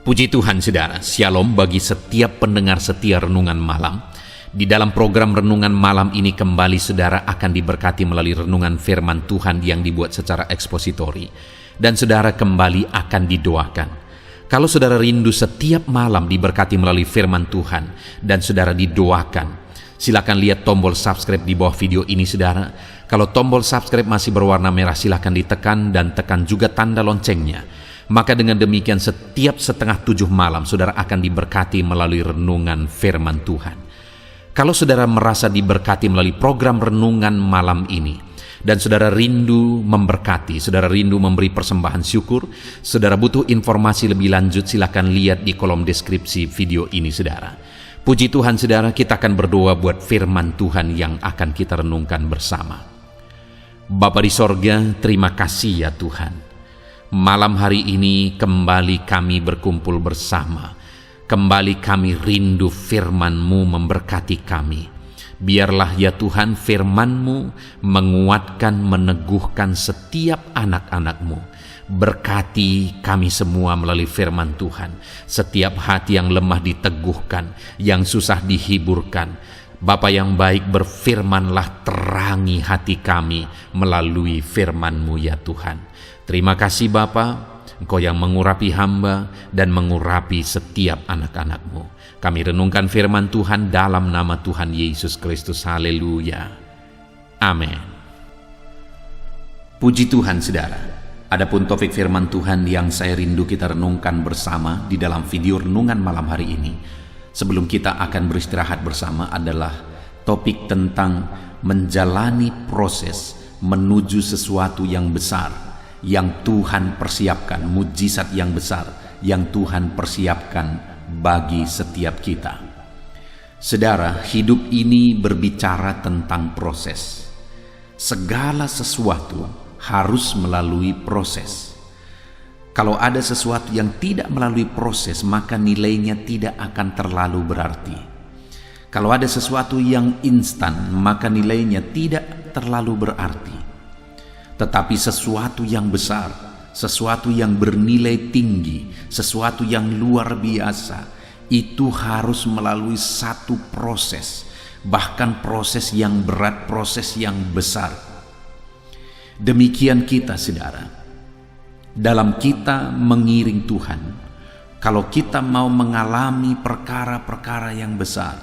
Puji Tuhan saudara, Shalom bagi setiap pendengar setia Renungan Malam. Di dalam program Renungan Malam ini kembali saudara akan diberkati melalui renungan firman Tuhan yang dibuat secara ekspositori. Dan saudara kembali akan didoakan. Kalau saudara rindu setiap malam diberkati melalui firman Tuhan dan saudara didoakan, silakan lihat tombol subscribe di bawah video ini saudara. Kalau tombol subscribe masih berwarna merah silakan ditekan dan tekan juga tanda loncengnya. Maka dengan demikian setiap 6:30 malam saudara akan diberkati melalui renungan firman Tuhan. Kalau saudara merasa diberkati melalui program renungan malam ini dan saudara rindu memberkati, saudara rindu memberi persembahan syukur, saudara butuh informasi lebih lanjut, silakan lihat di kolom deskripsi video ini saudara. Puji Tuhan saudara, kita akan berdoa buat firman Tuhan yang akan kita renungkan bersama. Bapa di sorga, terima kasih ya Tuhan. Malam hari ini kembali kami berkumpul bersama. Kembali kami rindu firman-Mu memberkati kami. Biarlah ya Tuhan firman-Mu menguatkan, meneguhkan setiap anak-anak-Mu. Berkati kami semua melalui firman Tuhan. Setiap hati yang lemah diteguhkan, yang susah dihiburkan. Bapa yang baik, berfirmanlah, terangi hati kami melalui firman-Mu ya Tuhan. Terima kasih Bapa, Engkau yang mengurapi hamba dan mengurapi setiap anak-anak-Mu. Kami renungkan firman Tuhan dalam nama Tuhan Yesus Kristus. Haleluya. Amin. Puji Tuhan saudara. Adapun topik firman Tuhan yang saya rindu kita renungkan bersama di dalam video renungan malam hari ini, sebelum kita akan beristirahat bersama, adalah topik tentang menjalani proses menuju sesuatu yang besar yang Tuhan persiapkan, mujizat yang besar yang Tuhan persiapkan bagi setiap kita. Saudara, hidup ini berbicara tentang proses. Segala sesuatu harus melalui proses. Kalau ada sesuatu yang tidak melalui proses, maka nilainya tidak akan terlalu berarti. Kalau ada sesuatu yang instan, maka nilainya tidak terlalu berarti. Tetapi sesuatu yang besar, sesuatu yang bernilai tinggi, sesuatu yang luar biasa, itu harus melalui satu proses, bahkan proses yang berat, proses yang besar. Demikian kita saudara, dalam kita mengiring Tuhan, kalau kita mau mengalami perkara-perkara yang besar,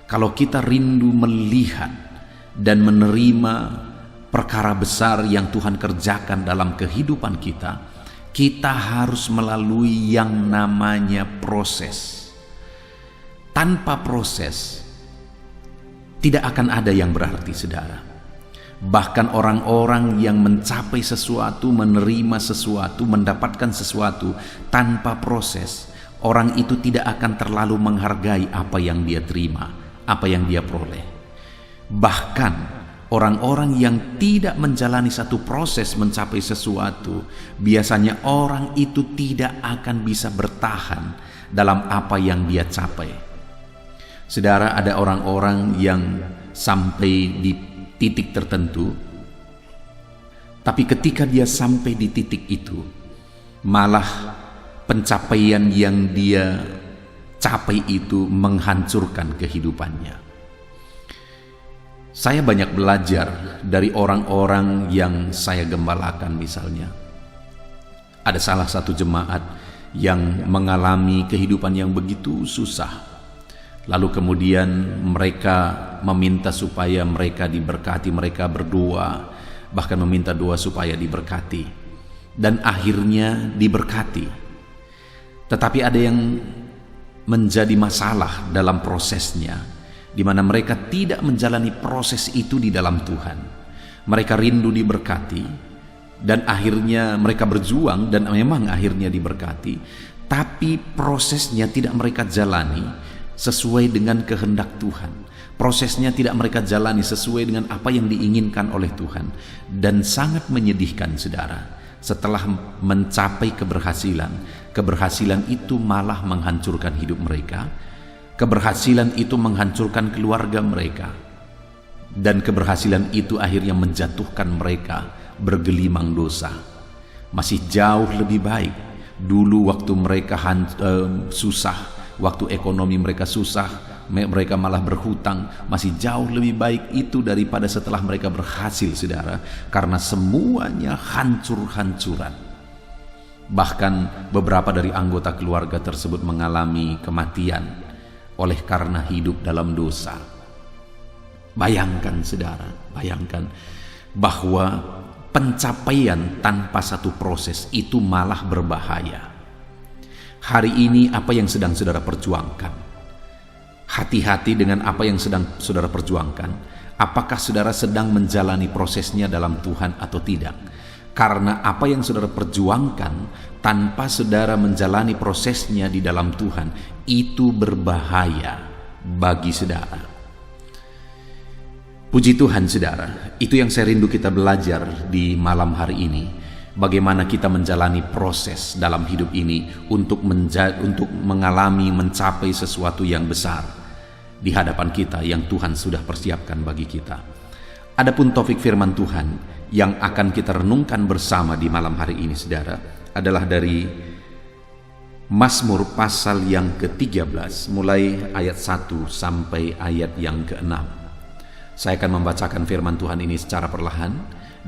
kalau kita rindu melihat dan menerima perkara besar yang Tuhan kerjakan dalam kehidupan kita, kita harus melalui yang namanya proses. Tanpa proses, tidak akan ada yang berarti saudara. Bahkan orang-orang yang mencapai sesuatu, menerima sesuatu, mendapatkan sesuatu tanpa proses, orang itu tidak akan terlalu menghargai apa yang dia terima, apa yang dia peroleh. Bahkan orang-orang yang tidak menjalani satu proses mencapai sesuatu, biasanya orang itu tidak akan bisa bertahan dalam apa yang dia capai. Saudara, ada orang-orang yang sampai di titik tertentu, tapi ketika dia sampai di titik itu, malah pencapaian yang dia capai itu menghancurkan kehidupannya. Saya banyak belajar dari orang-orang yang saya gembalakan misalnya. Ada salah satu jemaat yang mengalami kehidupan yang begitu susah. Lalu kemudian mereka meminta supaya mereka diberkati, mereka berdoa, bahkan meminta doa supaya diberkati. Dan akhirnya diberkati. Tetapi ada yang menjadi masalah dalam prosesnya, di mana mereka tidak menjalani proses itu di dalam Tuhan. Mereka rindu diberkati dan akhirnya mereka berjuang dan memang akhirnya diberkati, tapi prosesnya tidak mereka jalani sesuai dengan kehendak Tuhan. Prosesnya tidak mereka jalani sesuai dengan apa yang diinginkan oleh Tuhan. Dan sangat menyedihkan saudara, setelah mencapai keberhasilan itu malah menghancurkan hidup mereka. Keberhasilan itu menghancurkan keluarga mereka, dan keberhasilan itu akhirnya menjatuhkan mereka bergelimang dosa. Masih jauh lebih baik Dulu waktu mereka susah, waktu ekonomi mereka susah, mereka malah berhutang. Masih jauh lebih baik itu daripada setelah mereka berhasil, saudara, karena semuanya hancur-hancuran. Bahkan beberapa dari anggota keluarga tersebut mengalami kematian oleh karena hidup dalam dosa. Bayangkan, saudara, bayangkan bahwa pencapaian tanpa satu proses itu malah berbahaya. Hari ini apa yang sedang saudara perjuangkan? Hati-hati dengan apa yang sedang saudara perjuangkan. Apakah saudara sedang menjalani prosesnya dalam Tuhan atau tidak? Karena apa yang saudara perjuangkan tanpa saudara menjalani prosesnya di dalam Tuhan, itu berbahaya bagi saudara. Puji Tuhan, saudara, itu yang saya rindu kita belajar di malam hari ini. Bagaimana kita menjalani proses dalam hidup ini untuk mengalami, mencapai sesuatu yang besar di hadapan kita yang Tuhan sudah persiapkan bagi kita. Adapun topik firman Tuhan yang akan kita renungkan bersama di malam hari ini, saudara, adalah dari Mazmur pasal yang ke-13, mulai ayat 1 sampai ayat yang ke-6. Saya akan membacakan firman Tuhan ini secara perlahan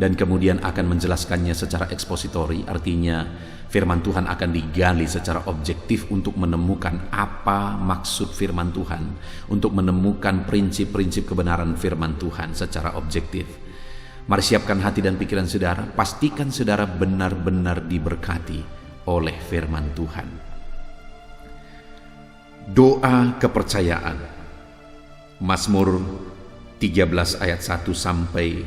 dan kemudian akan menjelaskannya secara ekspositori. Artinya firman Tuhan akan digali secara objektif untuk menemukan apa maksud firman Tuhan, untuk menemukan prinsip-prinsip kebenaran firman Tuhan secara objektif. Mari siapkan hati dan pikiran saudara, pastikan saudara benar-benar diberkati oleh firman Tuhan. Doa kepercayaan. Mazmur 13 ayat 1 sampai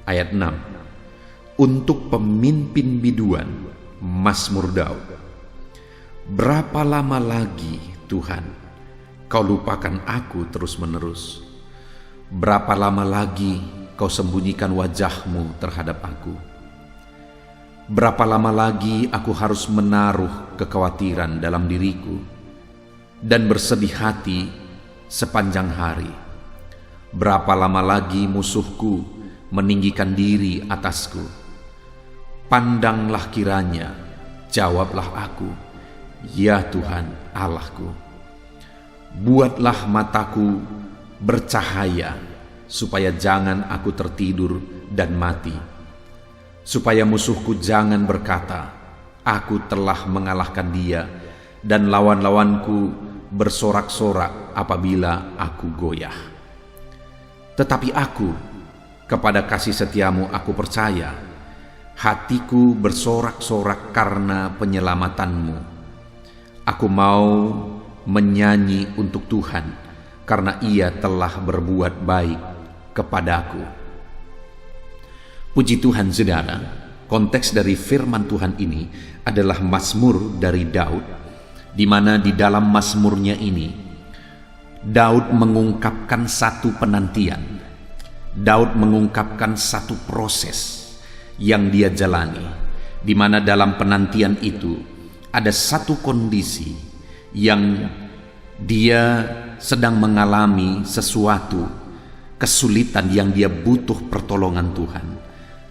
ayat 6. Untuk pemimpin biduan, Mazmur Daud. Berapa lama lagi, Tuhan, Kau lupakan aku terus-menerus? Berapa lama lagi Kau sembunyikan wajah-Mu terhadap aku? Berapa lama lagi aku harus menaruh kekhawatiran dalam diriku dan bersedih hati sepanjang hari? Berapa lama lagi musuhku meninggikan diri atasku? Pandanglah kiranya, jawablah aku, ya Tuhan Allahku. Buatlah mataku bercahaya, supaya jangan aku tertidur dan mati. Supaya musuhku jangan berkata, aku telah mengalahkan dia, dan lawan-lawanku bersorak-sorak apabila aku goyah. Tetapi aku, kepada kasih setiamu aku percaya. Hatiku bersorak-sorak karena penyelamatanmu. Aku mau menyanyi untuk Tuhan, karena Ia telah berbuat baik kepadaku. Puji Tuhan, saudara. Konteks dari firman Tuhan ini adalah Mazmur dari Daud, di mana di dalam Mazmurnya ini Daud mengungkapkan satu penantian. Daud mengungkapkan satu proses yang dia jalani, di mana dalam penantian itu ada satu kondisi yang dia sedang mengalami sesuatu kesulitan yang dia butuh pertolongan Tuhan.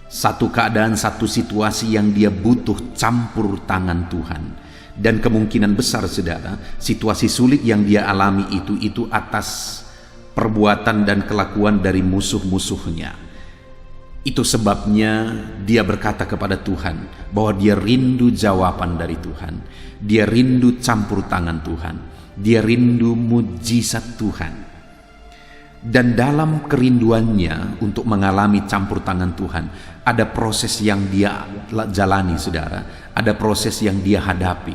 Satu keadaan, satu situasi yang dia butuh campur tangan Tuhan. Dan kemungkinan besar, saudara, situasi sulit yang dia alami itu atas perbuatan dan kelakuan dari musuh-musuhnya. Itu sebabnya dia berkata kepada Tuhan bahwa dia rindu jawaban dari Tuhan. Dia rindu campur tangan Tuhan. Dia rindu mujizat Tuhan. Dan dalam kerinduannya untuk mengalami campur tangan Tuhan, ada proses yang dia jalani, saudara. Ada proses yang dia hadapi.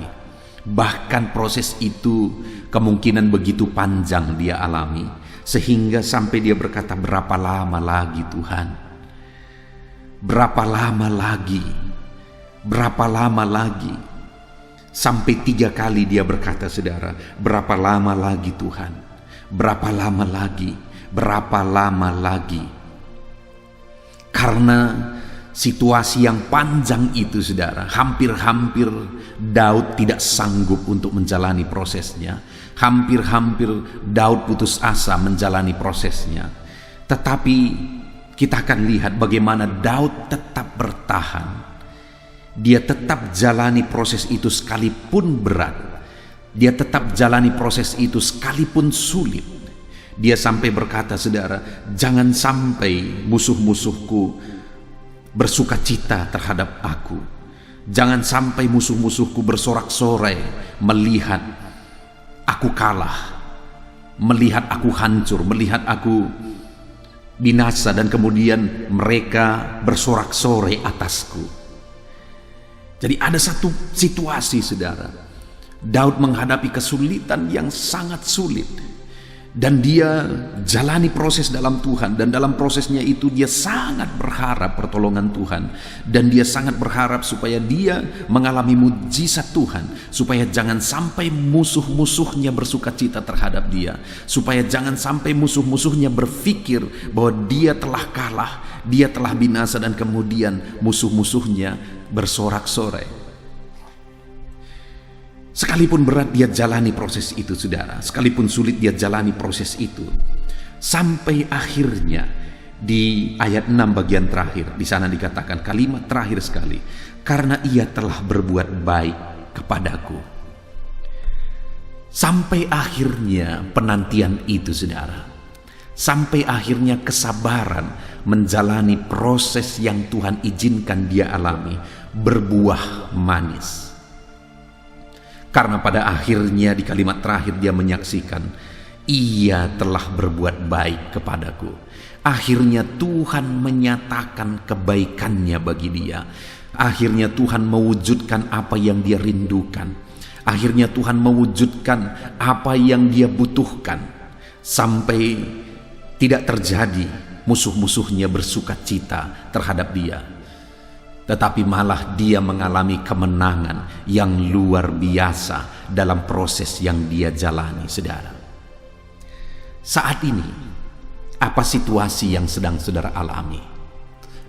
Bahkan proses itu kemungkinan begitu panjang dia alami, sehingga sampai dia berkata, berapa lama lagi Tuhan? Berapa lama lagi? Berapa lama lagi? Sampai 3 kali dia berkata, saudara, berapa lama lagi Tuhan? Berapa lama lagi? Berapa lama lagi? Karena situasi yang panjang itu, saudara, hampir-hampir Daud tidak sanggup untuk menjalani prosesnya. Hampir-hampir Daud putus asa menjalani prosesnya. Tetapi kita akan lihat bagaimana Daud tetap bertahan. Dia tetap jalani proses itu sekalipun berat. Dia tetap jalani proses itu sekalipun sulit. Dia sampai berkata, saudara, jangan sampai musuh-musuhku bersuka cita terhadap aku. Jangan sampai musuh-musuhku bersorak-sorai melihat aku kalah, melihat aku hancur, melihat aku binasa, dan kemudian mereka bersorak-sorai atasku. Jadi ada satu situasi, saudara, Daud menghadapi kesulitan yang sangat sulit, dan dia jalani proses dalam Tuhan, dan dalam prosesnya itu dia sangat berharap pertolongan Tuhan, dan dia sangat berharap supaya dia mengalami mujizat Tuhan, supaya jangan sampai musuh-musuhnya bersuka cita terhadap dia, supaya jangan sampai musuh-musuhnya berpikir bahwa dia telah kalah, dia telah binasa, dan kemudian musuh-musuhnya bersorak-sorai. Sekalipun berat dia jalani proses itu, saudara. Sekalipun sulit dia jalani proses itu. Sampai akhirnya di ayat 6 bagian terakhir, di sana dikatakan kalimat terakhir sekali, karena ia telah berbuat baik kepadaku. Sampai akhirnya penantian itu, saudara. Sampai akhirnya kesabaran menjalani proses yang Tuhan izinkan dia alami berbuah manis. Karena pada akhirnya di kalimat terakhir dia menyaksikan, ia telah berbuat baik kepadaku. Akhirnya Tuhan menyatakan kebaikannya bagi dia. Akhirnya Tuhan mewujudkan apa yang dia rindukan. Akhirnya Tuhan mewujudkan apa yang dia butuhkan. Sampai tidak terjadi musuh-musuhnya bersuka cita terhadap dia, tetapi malah dia mengalami kemenangan yang luar biasa dalam proses yang dia jalani, saudara. Saat ini, apa situasi yang sedang saudara alami?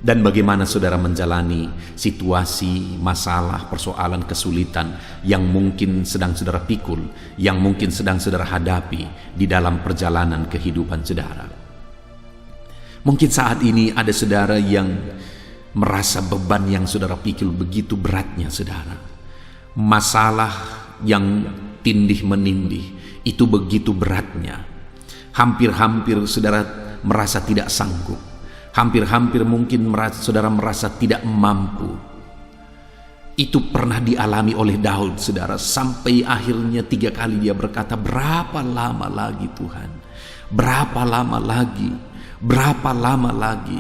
Dan bagaimana saudara menjalani situasi, masalah, persoalan, kesulitan yang mungkin sedang saudara pikul, yang mungkin sedang saudara hadapi di dalam perjalanan kehidupan saudara? Mungkin saat ini ada saudara yang merasa beban yang saudara pikul begitu beratnya, saudara. Masalah yang tindih menindih itu begitu beratnya. Hampir-hampir saudara merasa tidak sanggup. Hampir-hampir mungkin saudara merasa tidak mampu. Itu pernah dialami oleh Daud, saudara. Sampai akhirnya 3 kali dia berkata, berapa lama lagi Tuhan? Berapa lama lagi? Berapa lama lagi?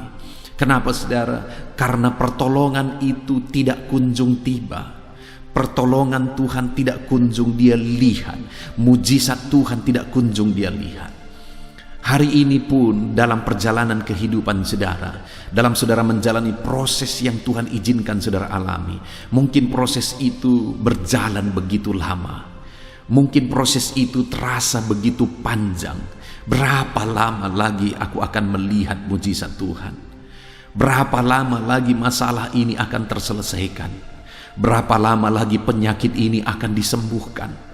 Kenapa, saudara? Karena pertolongan itu tidak kunjung tiba. Pertolongan Tuhan tidak kunjung dia lihat. Mujizat Tuhan tidak kunjung dia lihat. Hari ini pun dalam perjalanan kehidupan saudara, dalam saudara menjalani proses yang Tuhan izinkan saudara alami, mungkin proses itu berjalan begitu lama. Mungkin proses itu terasa begitu panjang. Berapa lama lagi aku akan melihat mujizat Tuhan? Berapa lama lagi masalah ini akan terselesaikan? Berapa lama lagi penyakit ini akan disembuhkan?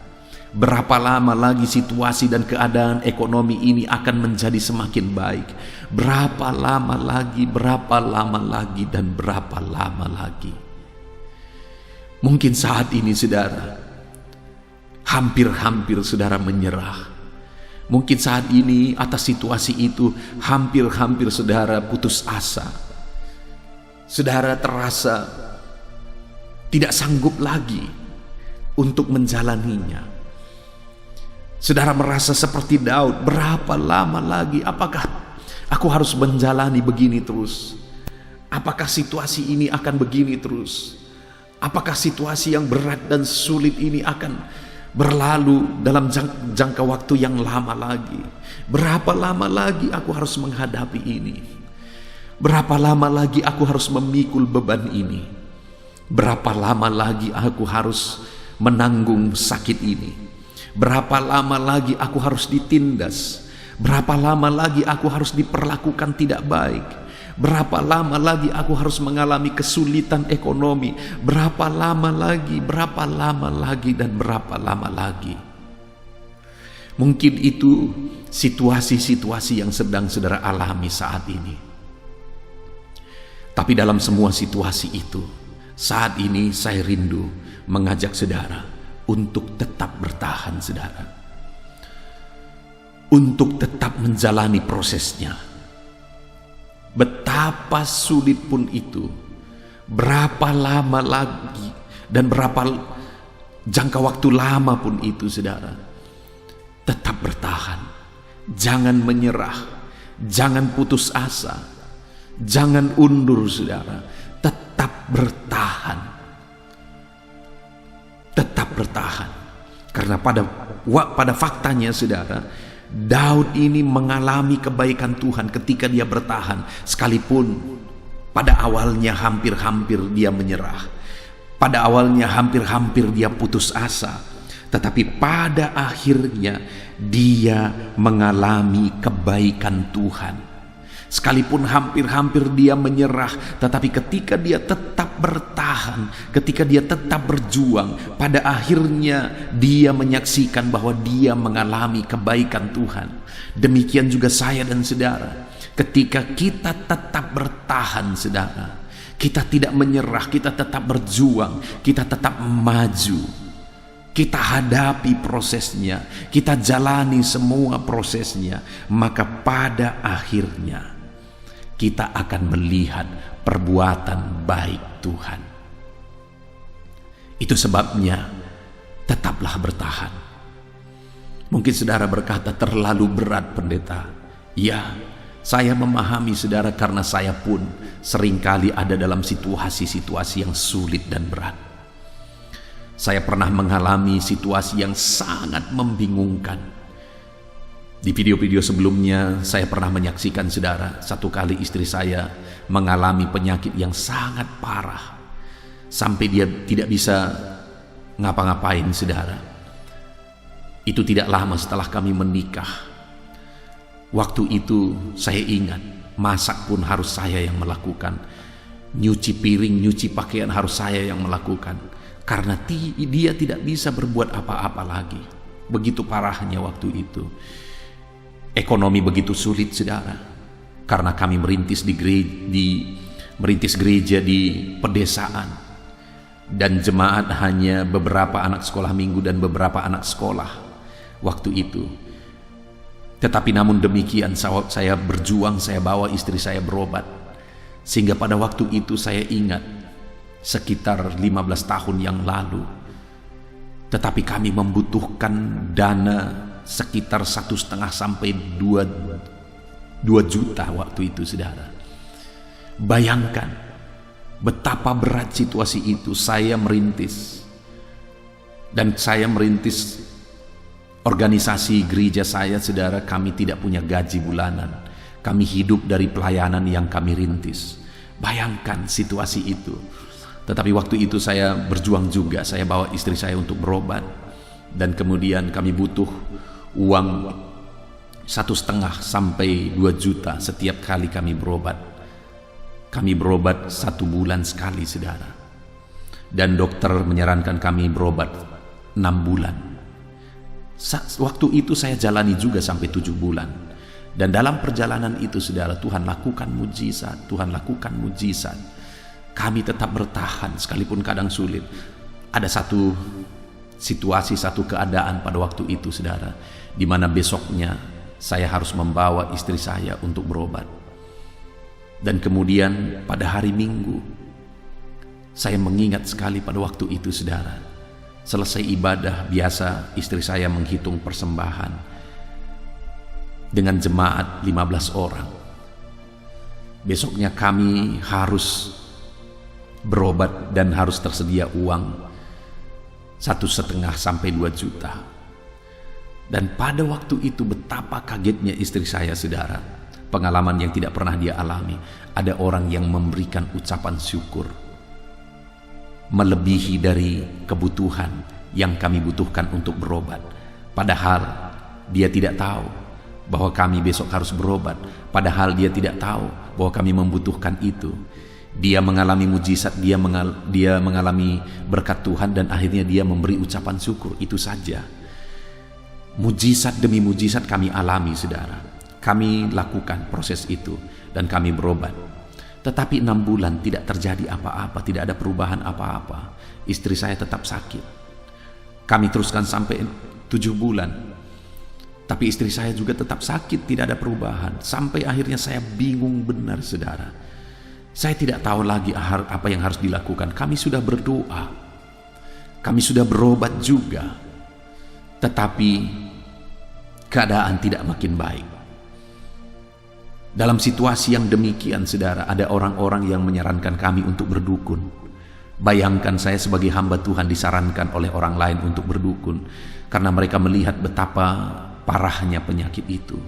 Berapa lama lagi situasi dan keadaan ekonomi ini akan menjadi semakin baik? Berapa lama lagi, dan berapa lama lagi? Mungkin saat ini saudara, hampir-hampir saudara menyerah. Mungkin saat ini atas situasi itu, hampir-hampir saudara putus asa. Saudara terasa tidak sanggup lagi untuk menjalaninya. Saudara merasa seperti Daud, berapa lama lagi? Apakah aku harus menjalani begini terus? Apakah situasi ini akan begini terus? Apakah situasi yang berat dan sulit ini akan berlalu dalam jangka waktu yang lama lagi? Berapa lama lagi aku harus menghadapi ini? Berapa lama lagi aku harus memikul beban ini? Berapa lama lagi aku harus menanggung sakit ini? Berapa lama lagi aku harus ditindas? Berapa lama lagi aku harus diperlakukan tidak baik? Berapa lama lagi aku harus mengalami kesulitan ekonomi? Berapa lama lagi, dan berapa lama lagi? Mungkin itu situasi-situasi yang sedang saudara alami saat ini. Tapi dalam semua situasi itu, Saat ini saya rindu mengajak saudara untuk tetap bertahan, saudara. Untuk tetap menjalani prosesnya. Betapa sulit pun itu, berapa lama lagi dan berapa jangka waktu lama pun itu, saudara. Tetap bertahan. Jangan menyerah. Jangan putus asa. Jangan undur, saudara. Tetap bertahan. Tetap bertahan. Karena pada faktanya, saudara, Daud ini mengalami kebaikan Tuhan ketika dia bertahan, sekalipun pada awalnya hampir-hampir dia menyerah, pada awalnya hampir-hampir dia putus asa, tetapi pada akhirnya dia mengalami kebaikan Tuhan. Sekalipun hampir-hampir dia menyerah, tetapi ketika dia tetap bertahan, ketika dia tetap berjuang, pada akhirnya dia menyaksikan bahwa dia mengalami kebaikan Tuhan. Demikian juga saya dan saudara. Ketika kita tetap bertahan, saudara, kita tidak menyerah, kita tetap berjuang, kita tetap maju, kita hadapi prosesnya, kita jalani semua prosesnya, maka pada akhirnya kita akan melihat perbuatan baik Tuhan. Itu sebabnya tetaplah bertahan. Mungkin saudara berkata, terlalu berat pendeta. Ya, saya memahami saudara, karena saya pun seringkali ada dalam situasi-situasi yang sulit dan berat. Saya pernah mengalami situasi yang sangat membingungkan. Di video-video sebelumnya saya pernah menyaksikan, saudara, satu kali istri saya mengalami penyakit yang sangat parah sampai dia tidak bisa ngapa-ngapain, saudara. Itu tidak lama setelah kami menikah. Waktu itu saya ingat, masak pun harus saya yang melakukan, nyuci piring, nyuci pakaian harus saya yang melakukan, karena dia tidak bisa berbuat apa-apa lagi. Begitu parahnya waktu itu. Ekonomi begitu sulit, saudara, karena kami merintis gereja di pedesaan, dan jemaat hanya beberapa anak sekolah minggu dan beberapa anak sekolah waktu itu. Tetapi namun demikian saya berjuang, saya bawa istri saya berobat, sehingga pada waktu itu saya ingat sekitar 15 tahun yang lalu, tetapi kami membutuhkan dana sekitar 1,5 sampai 2 juta waktu itu, saudara. Bayangkan betapa berat situasi itu. Saya merintis, dan saya merintis organisasi gereja saya, saudara. Kami tidak punya gaji bulanan, kami hidup dari pelayanan yang kami rintis. Bayangkan situasi itu. Tetapi waktu itu saya berjuang juga. Saya bawa istri saya untuk berobat, dan kemudian kami butuh uang 1,5 sampai 2 juta setiap kali kami berobat. Kami berobat 1 bulan sekali, saudara, dan dokter menyarankan kami berobat 6 bulan. Waktu itu saya jalani juga sampai 7 bulan. Dan dalam perjalanan itu, saudara, Tuhan lakukan mujizat. Tuhan lakukan mujizat. Kami tetap bertahan sekalipun kadang sulit. Ada satu situasi, satu keadaan pada waktu itu, saudara, di mana besoknya saya harus membawa istri saya untuk berobat. Dan kemudian pada hari Minggu, saya mengingat sekali pada waktu itu, saudara, selesai ibadah biasa, istri saya menghitung persembahan dengan jemaat 15 orang. Besoknya kami harus berobat dan harus tersedia uang 1,5 sampai 2 juta. Dan pada waktu itu betapa kagetnya istri saya, saudara. Pengalaman yang tidak pernah dia alami. Ada orang yang memberikan ucapan syukur melebihi dari kebutuhan yang kami butuhkan untuk berobat. Padahal dia tidak tahu bahwa kami besok harus berobat. Padahal dia tidak tahu bahwa kami membutuhkan itu. Dia mengalami mujizat, dia mengalami berkat Tuhan, dan akhirnya dia memberi ucapan syukur. Itu saja. Mujizat demi mujizat kami alami, saudara. Kami lakukan proses itu dan kami berobat. Tetapi 6 bulan tidak terjadi apa-apa, tidak ada perubahan apa-apa. Istri saya tetap sakit. Kami teruskan sampai 7 bulan. Tapi istri saya juga tetap sakit, tidak ada perubahan. Sampai akhirnya saya bingung benar, saudara. Saya tidak tahu lagi apa yang harus dilakukan. Kami sudah berdoa. Kami sudah berobat juga. Tetapi keadaan tidak makin baik. Dalam situasi yang demikian, saudara, ada orang-orang yang menyarankan kami untuk berdukun. Bayangkan saya sebagai hamba Tuhan disarankan oleh orang lain untuk berdukun, karena mereka melihat betapa parahnya penyakit itu.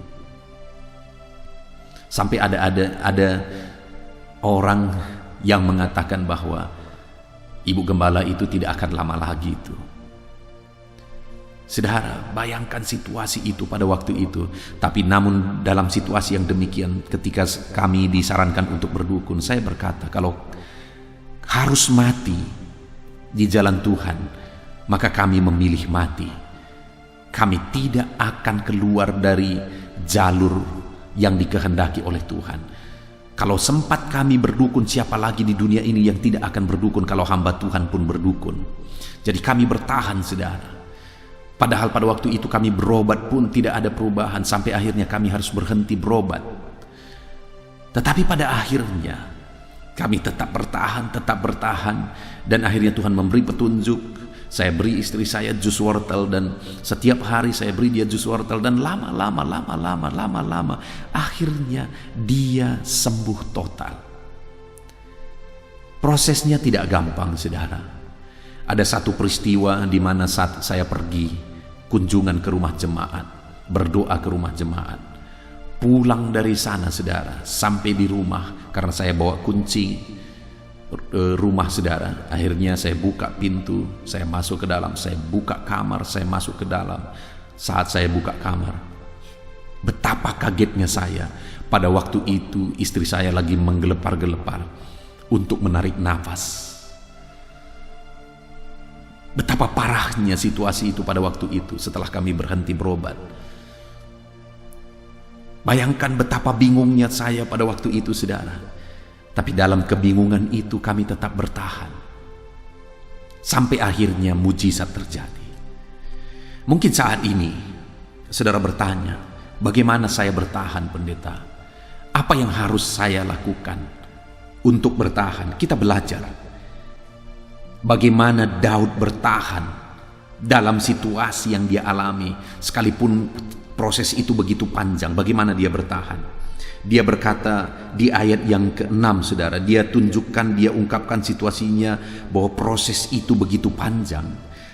Sampai ada orang yang mengatakan bahwa ibu gembala itu tidak akan lama lagi itu. Saudara, bayangkan situasi itu pada waktu itu. Tapi namun dalam situasi yang demikian, ketika kami disarankan untuk berdukun, saya berkata, kalau harus mati di jalan Tuhan, maka kami memilih mati. Kami tidak akan keluar dari jalur yang dikehendaki oleh Tuhan. Kalau sempat kami berdukun, siapa lagi di dunia ini yang tidak akan berdukun kalau hamba Tuhan pun berdukun. Jadi kami bertahan, saudara. Padahal pada waktu itu kami berobat pun tidak ada perubahan, sampai akhirnya kami harus berhenti berobat. Tetapi pada akhirnya kami tetap bertahan, dan akhirnya Tuhan memberi petunjuk. Saya beri istri saya jus wortel, dan setiap hari saya beri dia jus wortel, dan lama akhirnya dia sembuh total. Prosesnya tidak gampang, saudara. Ada satu peristiwa di mana saat saya pergi kunjungan ke rumah jemaat, berdoa ke rumah jemaat, pulang dari sana, saudara, sampai di rumah, karena saya bawa kunci rumah, saudara. Akhirnya saya buka pintu, saya masuk ke dalam, saya buka kamar, saya masuk ke dalam. Saat saya buka kamar, betapa kagetnya saya. Pada waktu itu istri saya lagi menggelepar-gelepar untuk menarik nafas. Betapa parahnya situasi itu pada waktu itu setelah kami berhenti berobat. Bayangkan betapa bingungnya saya pada waktu itu, saudara. Tapi dalam kebingungan itu kami tetap bertahan. Sampai akhirnya mujizat terjadi. Mungkin saat ini saudara bertanya, bagaimana saya bertahan, pendeta? Apa yang harus saya lakukan untuk bertahan? Kita belajar bagaimana Daud bertahan dalam situasi yang dia alami, sekalipun proses itu begitu panjang. Bagaimana dia bertahan? Dia berkata di ayat yang ke-6, saudara, dia tunjukkan, dia ungkapkan situasinya bahwa proses itu begitu panjang,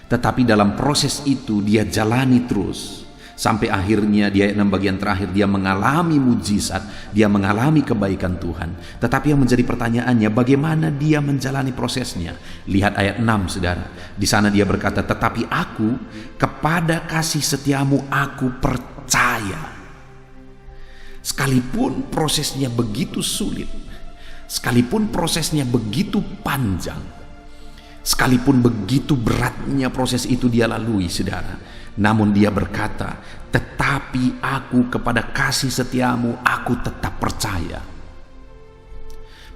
tetapi dalam proses itu dia jalani terus. Sampai akhirnya di ayat 6 bagian terakhir dia mengalami mujizat, dia mengalami kebaikan Tuhan. Tetapi yang menjadi pertanyaannya, bagaimana dia menjalani prosesnya? Lihat ayat 6, saudara. Di sana dia berkata, tetapi aku kepada kasih setiamu aku percaya. Sekalipun prosesnya begitu sulit, sekalipun prosesnya begitu panjang, sekalipun begitu beratnya proses itu dia lalui, saudara, namun dia berkata, tetapi aku kepada kasih setiamu aku tetap percaya.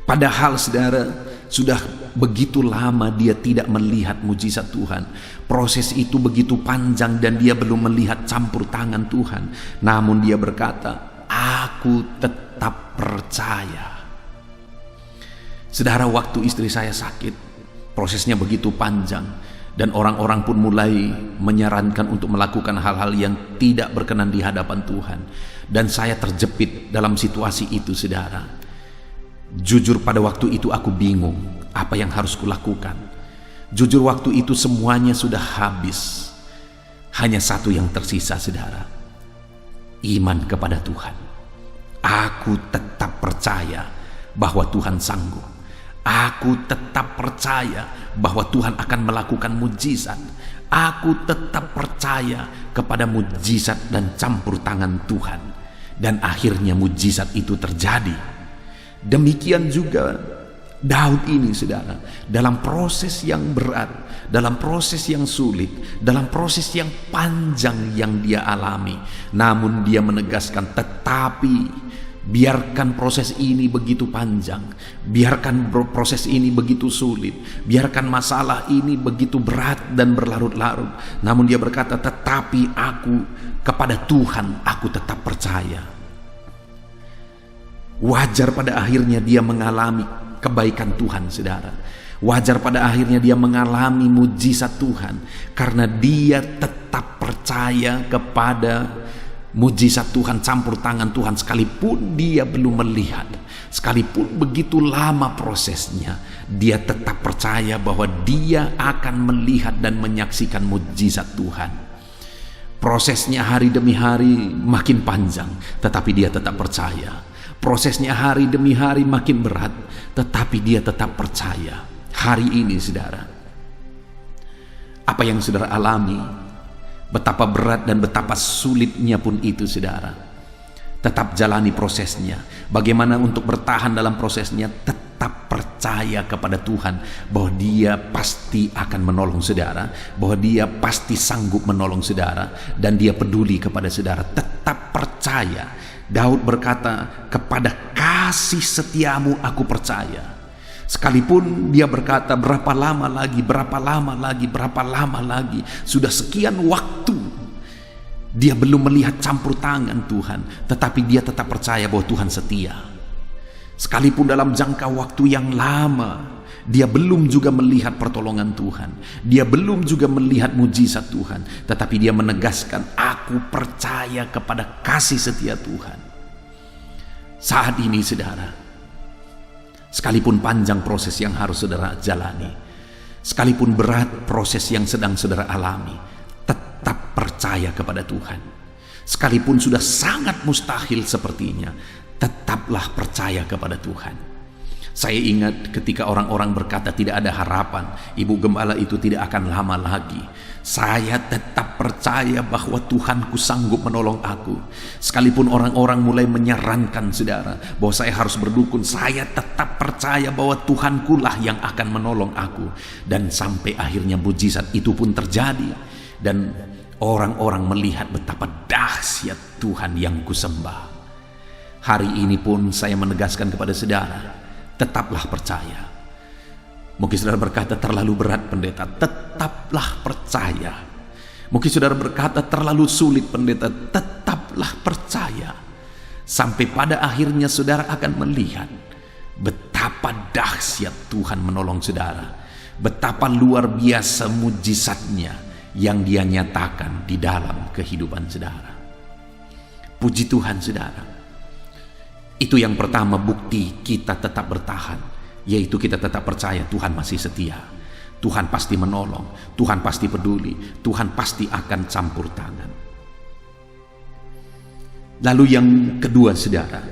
Padahal, saudara, sudah begitu lama dia tidak melihat mujizat Tuhan. Proses itu begitu panjang dan dia belum melihat campur tangan Tuhan. Namun dia berkata, aku tetap percaya. Saudara, waktu istri saya sakit, prosesnya begitu panjang, dan orang-orang pun mulai menyarankan untuk melakukan hal-hal yang tidak berkenan di hadapan Tuhan. Dan saya terjepit dalam situasi itu, saudara. Jujur pada waktu itu aku bingung apa yang harus kulakukan. Jujur waktu itu semuanya sudah habis. Hanya satu yang tersisa, saudara. Iman kepada Tuhan. Aku tetap percaya bahwa Tuhan sanggup. Aku tetap percaya bahwa Tuhan akan melakukan mujizat. Aku tetap percaya kepada mujizat dan campur tangan Tuhan. Dan akhirnya mujizat itu terjadi. Demikian juga Daud ini, saudara, dalam proses yang berat, dalam proses yang sulit, dalam proses yang panjang yang dia alami, namun dia menegaskan, tetapi Biarkan proses ini begitu panjang, biarkan proses ini begitu sulit, biarkan masalah ini begitu berat dan berlarut-larut. Namun dia berkata, tetapi aku kepada Tuhan aku tetap percaya. Wajar pada akhirnya dia mengalami kebaikan Tuhan, saudara. Wajar pada akhirnya dia mengalami mujizat Tuhan, karena dia tetap percaya kepada mujizat Tuhan, campur tangan Tuhan, sekalipun dia belum melihat, sekalipun begitu lama prosesnya, dia tetap percaya bahwa dia akan melihat dan menyaksikan mujizat Tuhan. Prosesnya hari demi hari makin panjang, tetapi dia tetap percaya. Prosesnya hari demi hari makin berat, tetapi dia tetap percaya. Hari ini, saudara, apa yang saudara alami, betapa berat dan betapa sulitnya pun itu, saudara, tetap jalani prosesnya. Bagaimana untuk bertahan dalam prosesnya? Tetap percaya kepada Tuhan bahwa dia pasti akan menolong saudara, bahwa dia pasti sanggup menolong saudara, dan dia peduli kepada saudara. Tetap percaya. Daud berkata, kepada kasih setiamu aku percaya. Sekalipun dia berkata, berapa lama lagi, berapa lama lagi, berapa lama lagi, sudah sekian waktu dia belum melihat campur tangan Tuhan, tetapi dia tetap percaya bahwa Tuhan setia. Sekalipun dalam jangka waktu yang lama dia belum juga melihat pertolongan Tuhan, dia belum juga melihat mujizat Tuhan, tetapi dia menegaskan, aku percaya kepada kasih setia Tuhan. Saat ini, saudara, sekalipun panjang proses yang harus saudara jalani, sekalipun berat proses yang sedang saudara alami, tetap percaya kepada Tuhan. Sekalipun sudah sangat mustahil sepertinya, tetaplah percaya kepada Tuhan. Saya ingat ketika orang-orang berkata tidak ada harapan, Ibu Gembala itu tidak akan lama lagi. Saya tetap percaya bahwa Tuhanku sanggup menolong aku. Sekalipun orang-orang mulai menyarankan, saudara, bahwa saya harus berdukun, saya tetap percaya bahwa Tuhanku lah yang akan menolong aku. Dan sampai akhirnya mujizat itu pun terjadi. Dan orang-orang melihat betapa dahsyat Tuhan yang kusembah. Hari ini pun saya menegaskan kepada saudara, tetaplah percaya. Mungkin saudara berkata terlalu berat pendeta, tetaplah percaya. Mungkin saudara berkata terlalu sulit pendeta, tetaplah percaya. Sampai pada akhirnya saudara akan melihat betapa dahsyat Tuhan menolong saudara, betapa luar biasa mujizatnya yang dia nyatakan di dalam kehidupan saudara. Puji Tuhan, saudara. Itu yang pertama, bukti kita tetap bertahan, yaitu kita tetap percaya Tuhan masih setia. Tuhan pasti menolong, Tuhan pasti peduli, Tuhan pasti akan campur tangan. Lalu yang kedua, saudara,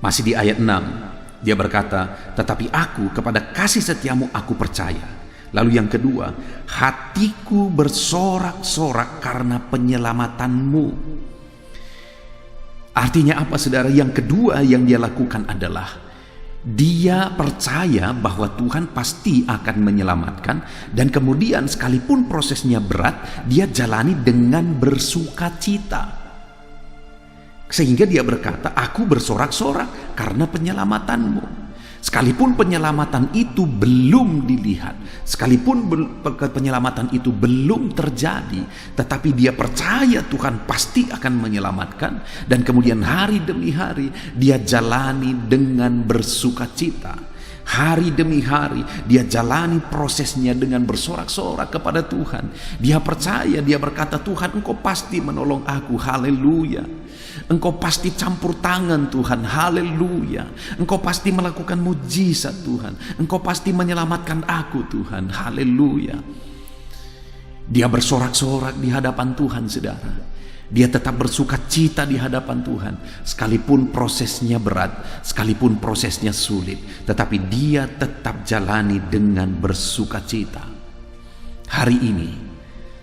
masih di ayat 6, dia berkata, tetapi aku kepada kasih setiamu aku percaya. Lalu yang kedua, hatiku bersorak-sorak karena penyelamatanmu. Artinya apa, saudara? Yang kedua yang dia lakukan adalah dia percaya bahwa Tuhan pasti akan menyelamatkan, dan kemudian sekalipun prosesnya berat, dia jalani dengan bersukacita. Sehingga dia berkata, aku bersorak-sorak karena penyelamatanmu. Sekalipun penyelamatan itu belum dilihat, sekalipun penyelamatan itu belum terjadi, tetapi dia percaya Tuhan pasti akan menyelamatkan, dan kemudian hari demi hari dia jalani dengan bersukacita. Hari demi hari dia jalani prosesnya dengan bersorak-sorak kepada Tuhan. Dia percaya, dia berkata, Tuhan, Engkau pasti menolong aku, haleluya. Engkau pasti campur tangan, Tuhan, haleluya. Engkau pasti melakukan mujizat, Tuhan. Engkau pasti menyelamatkan aku, Tuhan, haleluya. Dia bersorak-sorak di hadapan Tuhan, saudara. Dia tetap bersuka cita di hadapan Tuhan, sekalipun prosesnya berat, sekalipun prosesnya sulit, tetapi dia tetap jalani dengan bersuka cita. Hari ini,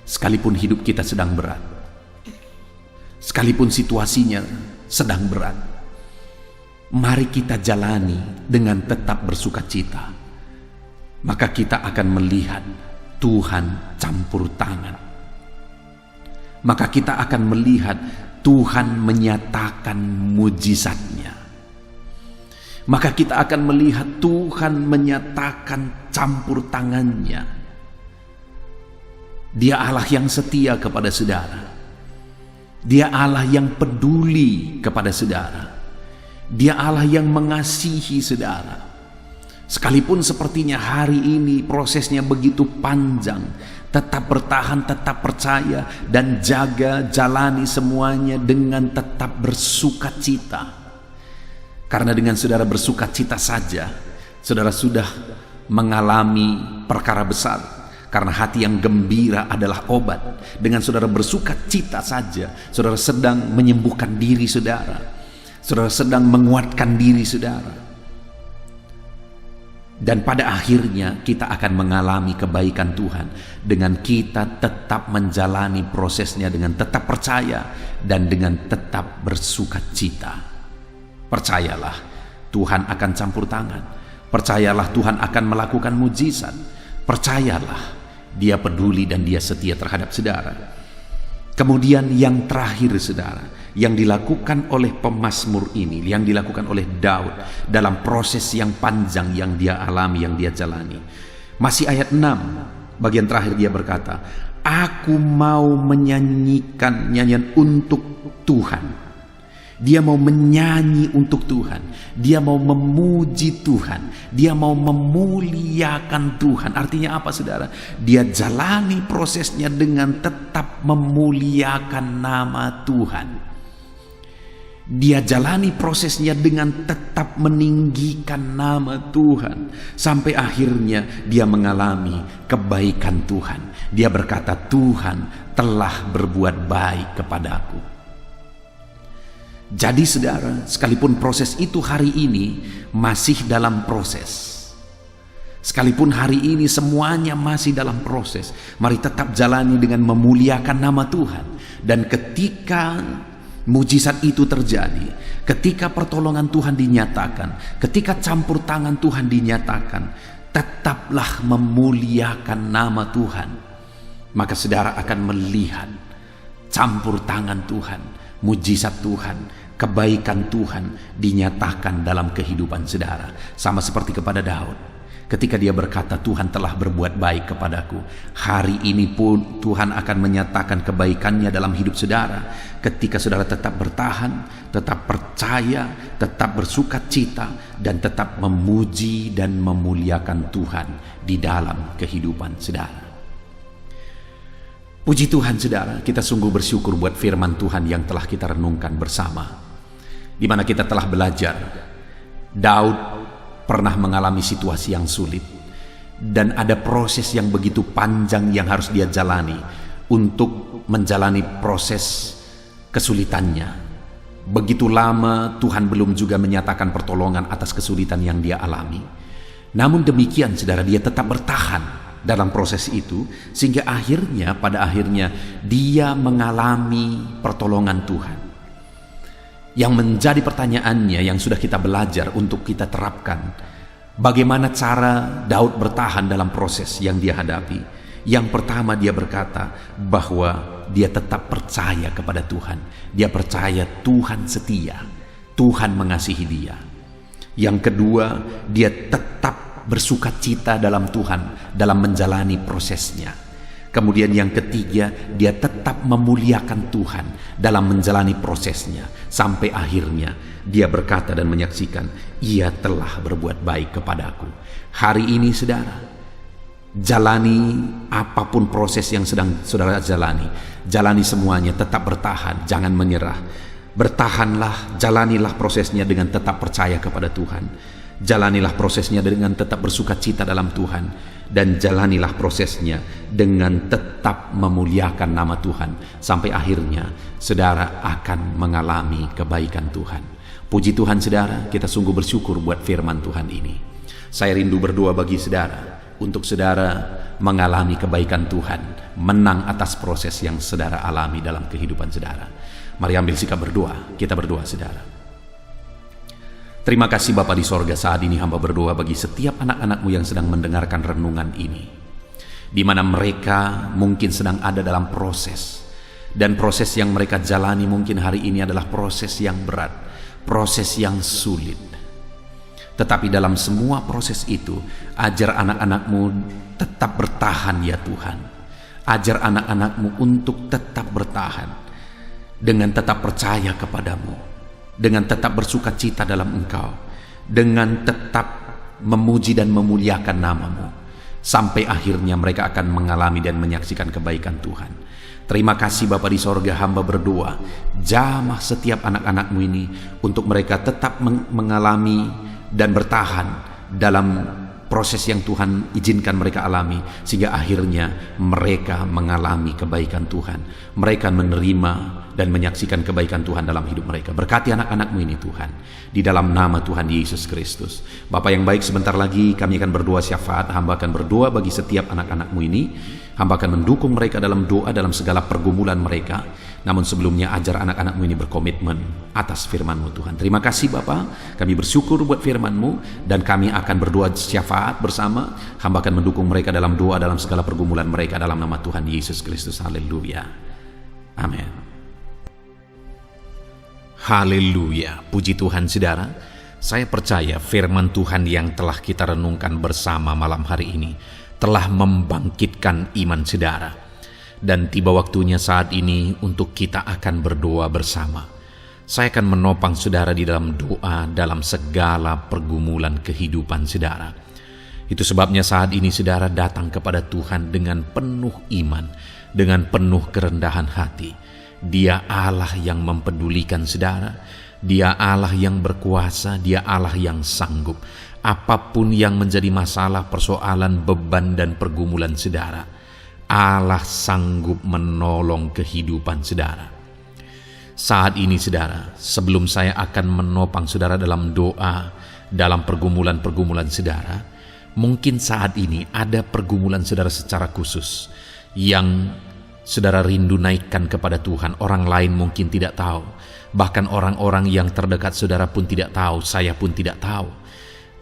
sekalipun hidup kita sedang berat, sekalipun situasinya sedang berat, mari kita jalani dengan tetap bersuka cita. Maka kita akan melihat Tuhan campur tangan. Maka kita akan melihat Tuhan menyatakan mujizatnya. Maka kita akan melihat Tuhan menyatakan campur tangannya. Dia Allah yang setia kepada saudara. Dia Allah yang peduli kepada saudara. Dia Allah yang mengasihi saudara. Sekalipun sepertinya hari ini prosesnya begitu panjang, tetap bertahan, tetap percaya, dan jaga, jalani semuanya dengan tetap bersukacita. Karena dengan saudara bersukacita saja, saudara sudah mengalami perkara besar. Karena hati yang gembira adalah obat. Dengan saudara bersukacita saja, saudara sedang menyembuhkan diri saudara. Saudara sedang menguatkan diri saudara. Dan pada akhirnya kita akan mengalami kebaikan Tuhan dengan kita tetap menjalani prosesnya dengan tetap percaya dan dengan tetap bersukacita. Percayalah, Tuhan akan campur tangan. Percayalah, Tuhan akan melakukan mujizat. Percayalah, Dia peduli dan Dia setia terhadap saudara. Kemudian yang terakhir saudara, yang dilakukan oleh pemazmur ini, yang dilakukan oleh Daud dalam proses yang panjang yang dia alami, yang dia jalani. Masih ayat 6, bagian terakhir dia berkata, aku mau menyanyikan nyanyian untuk Tuhan. Dia mau menyanyi untuk Tuhan. Dia mau memuji Tuhan. Dia mau memuliakan Tuhan. Artinya apa saudara? Dia jalani prosesnya dengan tetap memuliakan nama Tuhan. Dia jalani prosesnya dengan tetap meninggikan nama Tuhan. Sampai akhirnya dia mengalami kebaikan Tuhan. Dia berkata, Tuhan telah berbuat baik kepadaku. Jadi saudara, sekalipun proses itu hari ini masih dalam proses. Sekalipun hari ini semuanya masih dalam proses, mari tetap jalani dengan memuliakan nama Tuhan. Dan ketika mujizat itu terjadi, ketika pertolongan Tuhan dinyatakan, ketika campur tangan Tuhan dinyatakan, tetaplah memuliakan nama Tuhan. Maka saudara akan melihat campur tangan Tuhan, mujizat Tuhan, kebaikan Tuhan dinyatakan dalam kehidupan saudara. Sama seperti kepada Daud, ketika dia berkata, Tuhan telah berbuat baik kepadaku. Hari ini pun Tuhan akan menyatakan kebaikannya dalam hidup saudara. Ketika saudara tetap bertahan, tetap percaya, tetap bersukacita, dan tetap memuji dan memuliakan Tuhan di dalam kehidupan saudara. Puji Tuhan saudara, kita sungguh bersyukur buat firman Tuhan yang telah kita renungkan bersama, di mana kita telah belajar Daud pernah mengalami situasi yang sulit, dan ada proses yang begitu panjang yang harus dia jalani untuk menjalani proses kesulitannya. Begitu lama Tuhan belum juga menyatakan pertolongan atas kesulitan yang dia alami. Namun demikian saudara, dia tetap bertahan dalam proses itu, sehingga pada akhirnya dia mengalami pertolongan Tuhan. Yang menjadi pertanyaannya yang sudah kita belajar untuk kita terapkan, bagaimana cara Daud bertahan dalam proses yang dia hadapi. Yang pertama, dia berkata bahwa dia tetap percaya kepada Tuhan. Dia percaya Tuhan setia, Tuhan mengasihi dia. Yang kedua, dia tetap bersukacita dalam Tuhan dalam menjalani prosesnya. Kemudian yang ketiga, dia tetap memuliakan Tuhan dalam menjalani prosesnya. Sampai akhirnya dia berkata dan menyaksikan, Ia telah berbuat baik kepadaku. Hari ini saudara, jalani apapun proses yang sedang saudara jalani. Jalani semuanya, tetap bertahan, jangan menyerah. Bertahanlah, jalanilah prosesnya dengan tetap percaya kepada Tuhan. Jalanilah prosesnya dengan tetap bersukacita dalam Tuhan, dan jalanilah prosesnya dengan tetap memuliakan nama Tuhan. Sampai akhirnya saudara akan mengalami kebaikan Tuhan. Puji Tuhan saudara, kita sungguh bersyukur buat firman Tuhan ini. Saya rindu berdoa bagi saudara, untuk saudara mengalami kebaikan Tuhan, menang atas proses yang saudara alami dalam kehidupan saudara. Mari ambil sikap berdoa, kita berdoa saudara. Terima kasih Bapa di sorga, saat ini hamba berdoa bagi setiap anak-anakmu yang sedang mendengarkan renungan ini, di mana mereka mungkin sedang ada dalam proses, Dan proses yang mereka jalani mungkin hari ini adalah proses yang berat, proses yang sulit. Tetapi dalam semua proses itu, ajar anak-anak-Mu tetap bertahan ya Tuhan. Ajar anak-anak-Mu untuk tetap bertahan, dengan tetap percaya kepadamu, dengan tetap bersuka cita dalam Engkau, dengan tetap memuji dan memuliakan nama-Mu, sampai akhirnya mereka akan mengalami dan menyaksikan kebaikan Tuhan. Terima kasih Bapa di sorga, hamba berdoa, jamah setiap anak-anak-Mu ini untuk mereka tetap mengalami dan bertahan dalam proses yang Tuhan izinkan mereka alami, sehingga akhirnya mereka mengalami kebaikan Tuhan. Mereka menerima dan menyaksikan kebaikan Tuhan dalam hidup mereka. Berkati anak-anak-Mu ini Tuhan, di dalam nama Tuhan Yesus Kristus. Bapa yang baik, sebentar lagi kami akan berdoa syafaat. Hamba akan berdoa bagi setiap anak-anak-Mu ini. Hamba akan mendukung mereka dalam doa, dalam segala pergumulan mereka. Namun sebelumnya ajar anak-anak-Mu ini berkomitmen atas firman-Mu Tuhan. Terima kasih Bapa, kami bersyukur buat firman-Mu, dan kami akan berdoa syafaat bersama. Hamba akan mendukung mereka dalam doa, dalam segala pergumulan mereka, dalam nama Tuhan Yesus Kristus. Haleluya. Amin. Haleluya. Puji Tuhan saudara. Saya percaya firman Tuhan yang telah kita renungkan bersama malam hari ini telah membangkitkan iman saudara. Dan tiba waktunya saat ini untuk kita akan berdoa bersama. Saya akan menopang saudara di dalam doa dalam segala pergumulan kehidupan saudara. Itu sebabnya saat ini saudara datang kepada Tuhan dengan penuh iman, dengan penuh kerendahan hati. Dia Allah yang mempedulikan saudara, Dia Allah yang berkuasa, Dia Allah yang sanggup. Apapun yang menjadi masalah, persoalan, beban dan pergumulan saudara, Allah sanggup menolong kehidupan saudara. Saat ini saudara, sebelum saya akan menopang saudara dalam doa, dalam pergumulan-pergumulan saudara, mungkin saat ini ada pergumulan saudara secara khusus yang saudara rindu naikkan kepada Tuhan. Orang lain mungkin tidak tahu, bahkan orang-orang yang terdekat saudara pun tidak tahu, saya pun tidak tahu.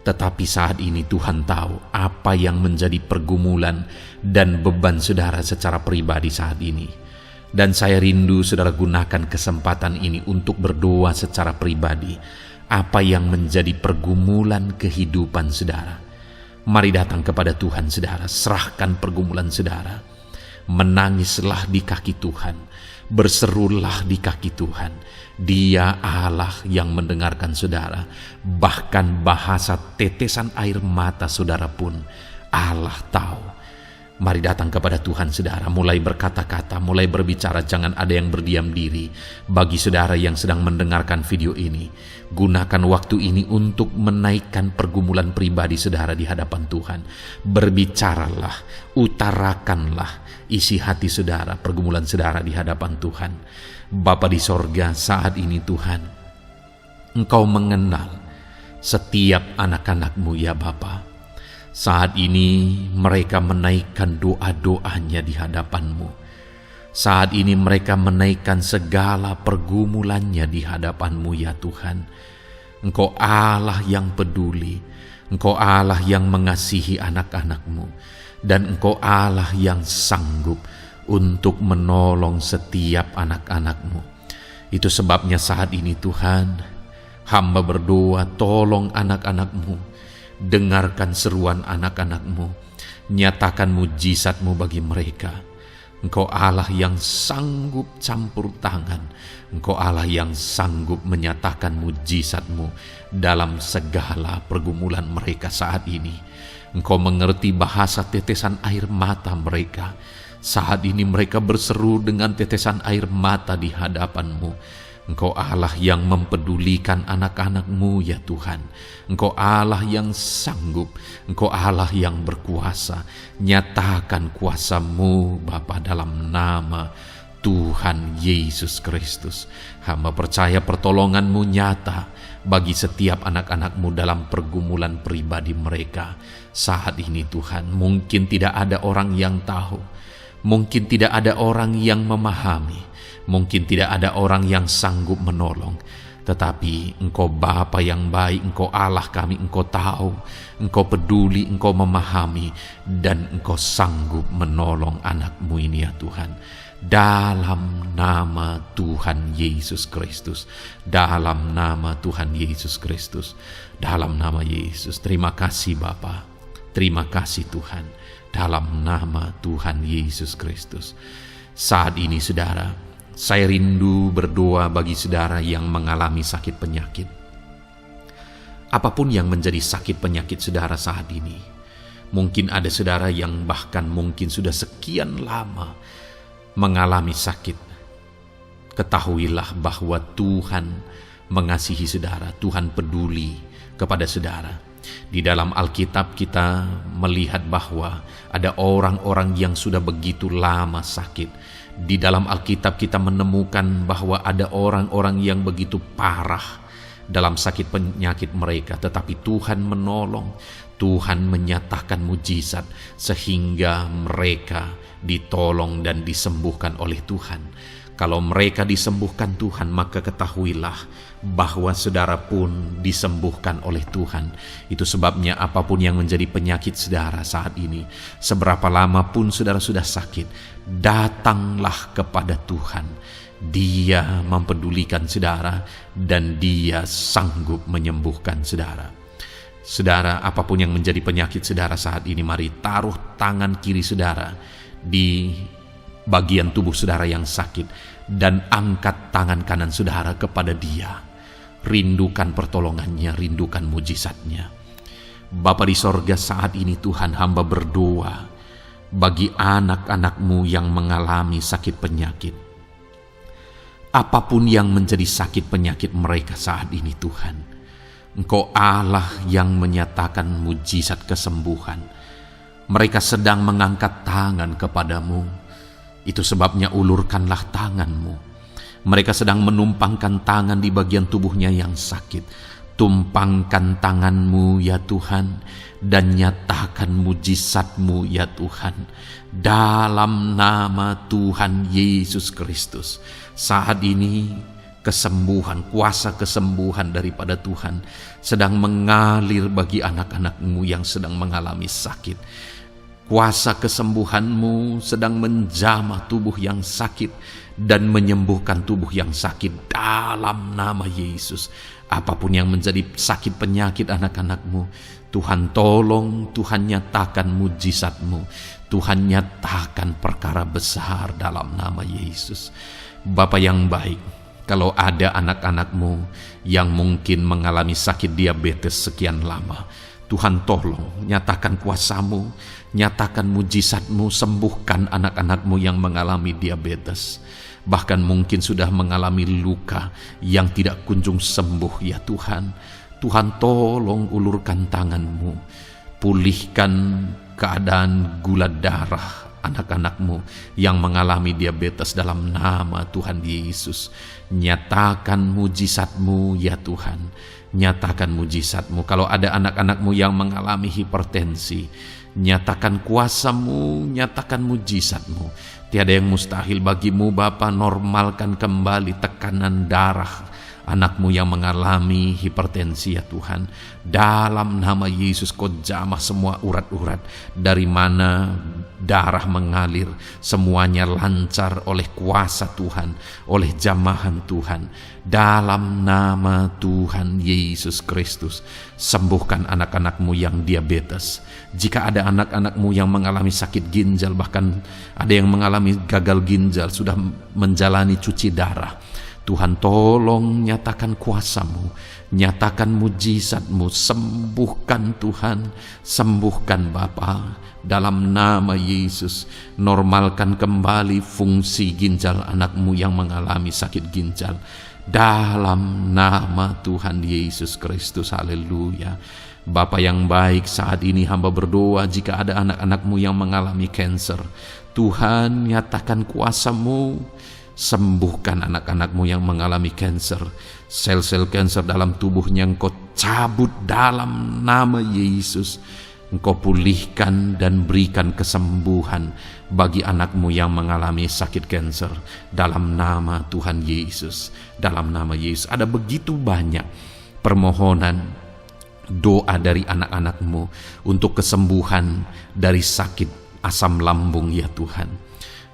Tetapi saat ini Tuhan tahu apa yang menjadi pergumulan dan beban saudara secara pribadi saat ini. Dan saya rindu saudara gunakan kesempatan ini untuk berdoa secara pribadi. Apa yang menjadi pergumulan kehidupan saudara. Mari datang kepada Tuhan saudara, serahkan pergumulan saudara. Menangislah di kaki Tuhan, berserulah di kaki Tuhan. Dia Allah yang mendengarkan saudara. Bahkan bahasa tetesan air mata saudara pun Allah tahu. Mari datang kepada Tuhan saudara, mulai berkata-kata, mulai berbicara, jangan ada yang berdiam diri. Bagi saudara yang sedang mendengarkan video ini, gunakan waktu ini untuk menaikkan pergumulan pribadi saudara di hadapan Tuhan. Berbicaralah, utarakanlah isi hati saudara, pergumulan saudara di hadapan Tuhan. Bapa di sorga, saat ini Tuhan, Engkau mengenal setiap anak-anak-Mu ya Bapa. Saat ini mereka menaikkan doa-doanya di hadapan-Mu. Saat ini mereka menaikkan segala pergumulannya di hadapan-Mu ya Tuhan. Engkau Allah yang peduli, Engkau Allah yang mengasihi anak-anak-Mu, dan Engkau Allah yang sanggup untuk menolong setiap anak-anak-Mu. Itu sebabnya saat ini Tuhan, hamba berdoa, tolong anak-anak-Mu. Dengarkan seruan anak-anak-Mu, nyatakan mujizat-Mu bagi mereka. Engkau Allah yang sanggup campur tangan, Engkau Allah yang sanggup menyatakan mujizat-Mu dalam segala pergumulan mereka saat ini. Engkau mengerti bahasa tetesan air mata mereka. Saat ini mereka berseru dengan tetesan air mata di hadapan-Mu. Engkau Allah yang mempedulikan anak-anak-Mu ya Tuhan. Engkau Allah yang sanggup, Engkau Allah yang berkuasa. Nyatakan kuasa-Mu Bapa dalam nama Tuhan Yesus Kristus. Hamba percaya pertolongan-Mu nyata bagi setiap anak-anak-Mu dalam pergumulan pribadi mereka. Saat ini Tuhan, mungkin tidak ada orang yang tahu, mungkin tidak ada orang yang memahami, mungkin tidak ada orang yang sanggup menolong. Tetapi Engkau Bapa yang baik, Engkau Allah kami, Engkau tahu, Engkau peduli, Engkau memahami, dan Engkau sanggup menolong anak-Mu ini ya Tuhan. dalam nama Tuhan Yesus Kristus, dalam nama Tuhan Yesus Kristus, dalam nama Yesus. Terima kasih Bapa, terima kasih Tuhan, dalam nama Tuhan Yesus Kristus. Saat ini saudara, saya rindu berdoa bagi saudara yang mengalami sakit penyakit. Apapun yang menjadi sakit penyakit saudara saat ini, mungkin ada saudara yang bahkan mungkin sudah sekian lama mengalami sakit. Ketahuilah bahwa Tuhan mengasihi saudara, Tuhan peduli kepada saudara. Di dalam Alkitab kita melihat bahwa ada orang-orang yang sudah begitu lama sakit. Di dalam Alkitab kita menemukan bahwa ada orang-orang yang begitu parah dalam sakit penyakit mereka, tetapi Tuhan menolong, Tuhan menyatakan mujizat sehingga mereka ditolong dan disembuhkan oleh Tuhan. Kalau mereka disembuhkan Tuhan, maka ketahuilah bahwa saudara pun disembuhkan oleh Tuhan. Itu sebabnya apapun yang menjadi penyakit saudara saat ini, seberapa lama pun saudara sudah sakit, datanglah kepada Tuhan. Dia mempedulikan saudara dan Dia sanggup menyembuhkan saudara. Saudara, apapun yang menjadi penyakit saudara saat ini, mari taruh tangan kiri saudara di bagian tubuh saudara yang sakit dan angkat tangan kanan saudara kepada Dia. Rindukan pertolongannya, rindukan mujizatnya. Bapa di sorga, saat ini Tuhan, hamba berdoa bagi anak-anak-Mu yang mengalami sakit penyakit. Apapun yang menjadi sakit penyakit mereka saat ini Tuhan, Engkau Allah yang menyatakan mujizat kesembuhan. Mereka sedang mengangkat tangan kepadamu. Itu sebabnya ulurkanlah tanganmu. Mereka sedang menumpangkan tangan di bagian tubuhnya yang sakit. Tumpangkan tanganmu ya Tuhan, dan nyatakan mujizatmu ya Tuhan. Dalam nama Tuhan Yesus Kristus. Saat ini kesembuhan, kuasa kesembuhan daripada Tuhan sedang mengalir bagi anak-anak-Mu yang sedang mengalami sakit. Kuasa kesembuhan-Mu sedang menjamah tubuh yang sakit dan menyembuhkan tubuh yang sakit dalam nama Yesus. Apapun yang menjadi sakit penyakit anak-anak-Mu, Tuhan tolong, Tuhan nyatakan mujizat-Mu, Tuhan nyatakan perkara besar dalam nama Yesus. Bapa yang baik, kalau ada anak-anak-Mu yang mungkin mengalami sakit diabetes sekian lama, Tuhan tolong, nyatakan kuasa-Mu, nyatakan mujizat-Mu, sembuhkan anak-anak-Mu yang mengalami diabetes. Bahkan mungkin sudah mengalami luka yang tidak kunjung sembuh ya Tuhan. Tuhan tolong ulurkan tangan-Mu, pulihkan keadaan gula darah anak-anak-Mu yang mengalami diabetes dalam nama Tuhan Yesus. Nyatakan mujizat-Mu ya Tuhan, nyatakan mujizat-Mu. Kalau ada anak-anak-Mu yang mengalami hipertensi, nyatakan kuasa-Mu, nyatakan mujizat-Mu. Tiada yang mustahil bagimu Bapa. Normalkan kembali tekanan darah anak-Mu yang mengalami hipertensi ya Tuhan. Dalam nama Yesus, Kau jamah semua urat-urat dari mana darah mengalir, semuanya lancar oleh kuasa Tuhan, oleh jamahan Tuhan. Dalam nama Tuhan Yesus Kristus, sembuhkan anak-anak-Mu yang diabetes. Jika ada anak-anak-Mu yang mengalami sakit ginjal, bahkan ada yang mengalami gagal ginjal, sudah menjalani cuci darah, Tuhan tolong nyatakan kuasa-Mu, nyatakan mujizat-Mu, sembuhkan Tuhan, sembuhkan Bapa. Dalam nama Yesus, normalkan kembali fungsi ginjal anak-Mu yang mengalami sakit ginjal. Dalam nama Tuhan Yesus Kristus, haleluya. Bapa yang baik, saat ini hamba berdoa jika ada anak-anak-Mu yang mengalami kanker, Tuhan nyatakan kuasa-Mu, sembuhkan anak-anak-Mu yang mengalami kanker. Sel-sel kanker dalam tubuhnya Engkau cabut dalam nama Yesus. Engkau pulihkan dan berikan kesembuhan bagi anak-Mu yang mengalami sakit kanker. Dalam nama Tuhan Yesus, dalam nama Yesus. Ada begitu banyak permohonan, doa dari anak-anak-Mu untuk kesembuhan dari sakit asam lambung ya Tuhan.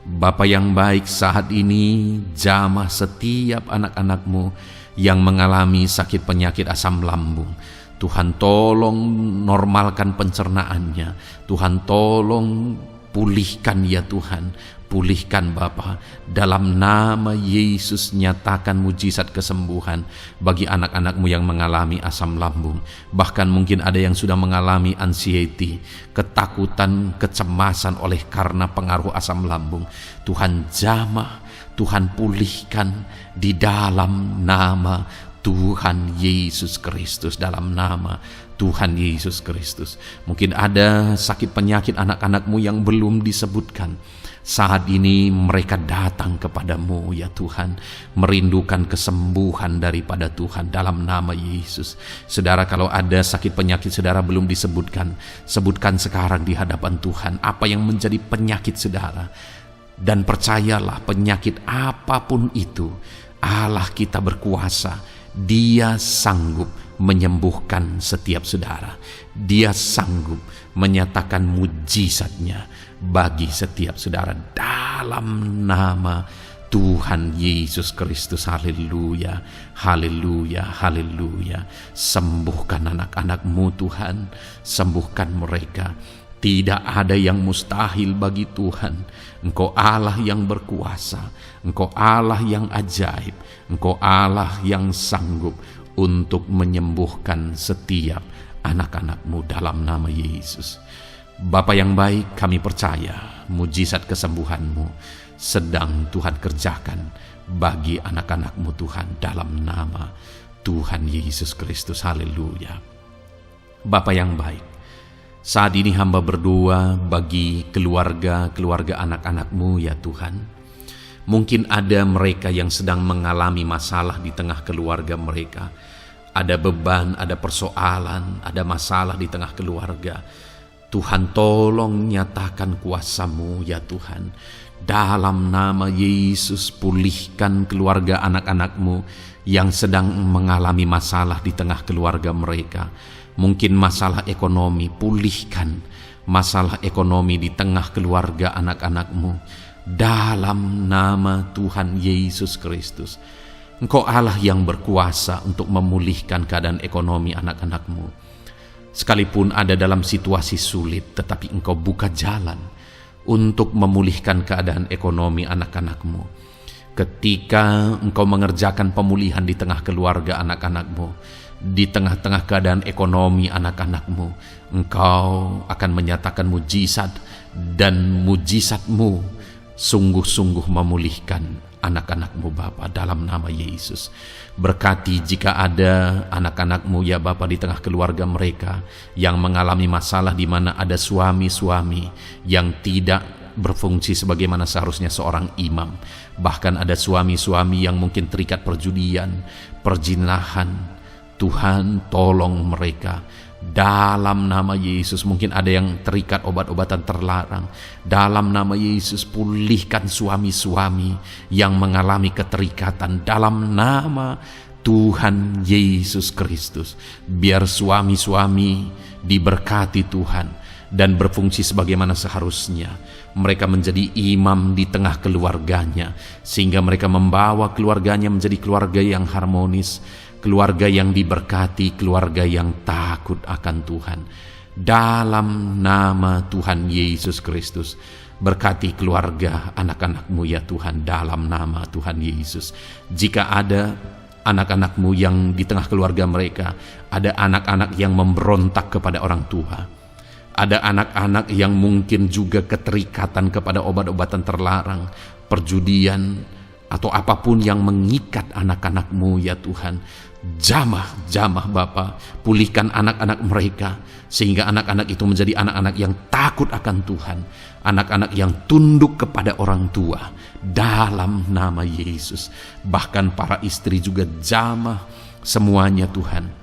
Bapa yang baik, saat ini jamah setiap anak-anak-Mu yang mengalami sakit penyakit asam lambung. Tuhan tolong normalkan pencernaannya. Tuhan tolong pulihkan ya Tuhan. Pulihkan Bapa. Dalam nama Yesus nyatakan mujizat kesembuhan bagi anak-anak-Mu yang mengalami asam lambung. Bahkan mungkin ada yang sudah mengalami anxiety, ketakutan, kecemasan oleh karena pengaruh asam lambung. Tuhan jamah, Tuhan pulihkan di dalam nama Tuhan Yesus Kristus, dalam nama Tuhan Yesus Kristus. Mungkin ada sakit penyakit anak-anak-Mu yang belum disebutkan. Saat ini mereka datang kepadamu ya Tuhan, merindukan kesembuhan daripada Tuhan dalam nama Yesus. Saudara, kalau ada sakit penyakit saudara belum disebutkan, sebutkan sekarang di hadapan Tuhan apa yang menjadi penyakit saudara. Dan percayalah, penyakit apapun itu, Allah kita berkuasa. Dia sanggup menyembuhkan setiap saudara. Dia sanggup menyatakan mujizatnya bagi setiap saudara dalam nama Tuhan Yesus Kristus. Haleluya, haleluya, haleluya. Sembuhkan anak-anak-Mu Tuhan, sembuhkan mereka. Tidak ada yang mustahil bagi Tuhan. Engkau Allah yang berkuasa, Engkau Allah yang ajaib, Engkau Allah yang sanggup untuk menyembuhkan setiap anak-anak-Mu dalam nama Yesus. Bapa yang baik, kami percaya mujizat kesembuhan-Mu sedang Tuhan kerjakan bagi anak-anak-Mu Tuhan dalam nama Tuhan Yesus Kristus. Haleluya. Bapa yang baik, saat ini hamba berdoa bagi keluarga anak-anak-Mu ya Tuhan. Mungkin ada mereka yang sedang mengalami masalah di tengah keluarga mereka. Ada beban, ada persoalan, ada masalah di tengah keluarga. Tuhan tolong nyatakan kuasa-Mu ya Tuhan. Dalam nama Yesus, pulihkan keluarga anak-anak-Mu yang sedang mengalami masalah di tengah keluarga mereka. Mungkin masalah ekonomi, pulihkan masalah ekonomi di tengah keluarga anak-anak-Mu dalam nama Tuhan Yesus Kristus. Engkau Allah yang berkuasa untuk memulihkan keadaan ekonomi anak-anak-Mu. Sekalipun ada dalam situasi sulit, tetapi Engkau buka jalan untuk memulihkan keadaan ekonomi anak-anak-Mu. Ketika Engkau mengerjakan pemulihan di tengah keluarga anak-anak-Mu, di tengah-tengah keadaan ekonomi anak-anak-Mu, Engkau akan menyatakan mujizat, dan mujizat-Mu sungguh-sungguh memulihkan anak-anak-Mu Bapa dalam nama Yesus. Berkati jika ada anak-anak-Mu ya Bapa di tengah keluarga mereka yang mengalami masalah di mana ada suami-suami yang tidak berfungsi sebagaimana seharusnya seorang imam. Bahkan ada suami-suami yang mungkin terikat perjudian, perjinahan. Tuhan tolong mereka dalam nama Yesus. Mungkin ada yang terikat obat-obatan terlarang. Dalam nama Yesus, pulihkan suami-suami yang mengalami keterikatan dalam nama Tuhan Yesus Kristus. Biar suami-suami diberkati Tuhan dan berfungsi sebagaimana seharusnya. Mereka menjadi imam di tengah keluarganya, sehingga mereka membawa keluarganya menjadi keluarga yang harmonis, keluarga yang diberkati, keluarga yang takut akan Tuhan. Dalam nama Tuhan Yesus Kristus, berkati keluarga anak-anak-Mu ya Tuhan, dalam nama Tuhan Yesus. Jika ada anak-anak-Mu yang di tengah keluarga mereka, ada anak-anak yang memberontak kepada orang tua, ada anak-anak yang mungkin juga keterikatan kepada obat-obatan terlarang, perjudian, atau apapun yang mengikat anak-anak-Mu ya Tuhan, jamah Bapa, pulihkan anak-anak mereka, sehingga anak-anak itu menjadi anak-anak yang takut akan Tuhan, anak-anak yang tunduk kepada orang tua dalam nama Yesus. Bahkan para istri juga jamah semuanya Tuhan,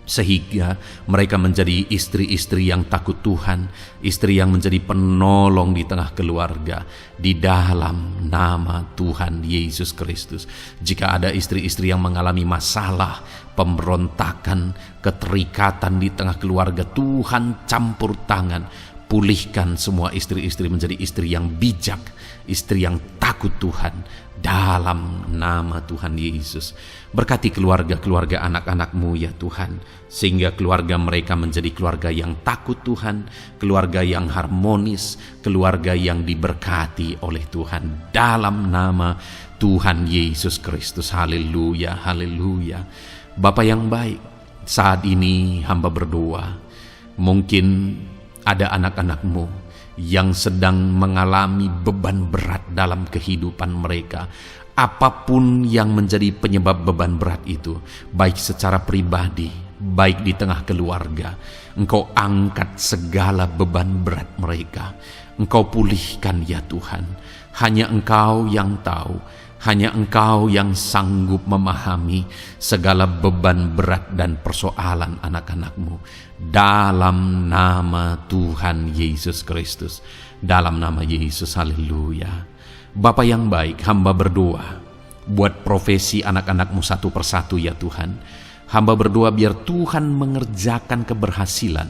sehingga mereka menjadi istri-istri yang takut Tuhan, istri yang menjadi penolong di tengah keluarga, di dalam nama Tuhan Yesus Kristus. Jika ada istri-istri yang mengalami masalah, pemberontakan, keterikatan di tengah keluarga, Tuhan campur tangan, pulihkan semua istri-istri menjadi istri yang bijak, istri yang takut Tuhan, dalam nama Tuhan Yesus. Berkati keluarga-keluarga anak-anak-Mu ya Tuhan, sehingga keluarga mereka menjadi keluarga yang takut Tuhan, keluarga yang harmonis, keluarga yang diberkati oleh Tuhan, dalam nama Tuhan Yesus Kristus. Haleluya, haleluya. Bapa yang baik, saat ini hamba berdoa, mungkin ada anak-anak-Mu yang sedang mengalami beban berat dalam kehidupan mereka. Apapun yang menjadi penyebab beban berat itu, baik secara pribadi, baik di tengah keluarga, Engkau angkat segala beban berat mereka. Engkau pulihkan ya Tuhan. Hanya Engkau yang tahu, hanya Engkau yang sanggup memahami segala beban berat dan persoalan anak-anak-Mu. Dalam nama Tuhan Yesus Kristus, dalam nama Yesus, haleluya. Bapa yang baik, hamba berdoa buat profesi anak-anak-Mu satu persatu ya Tuhan. Hamba berdoa biar Tuhan mengerjakan keberhasilan,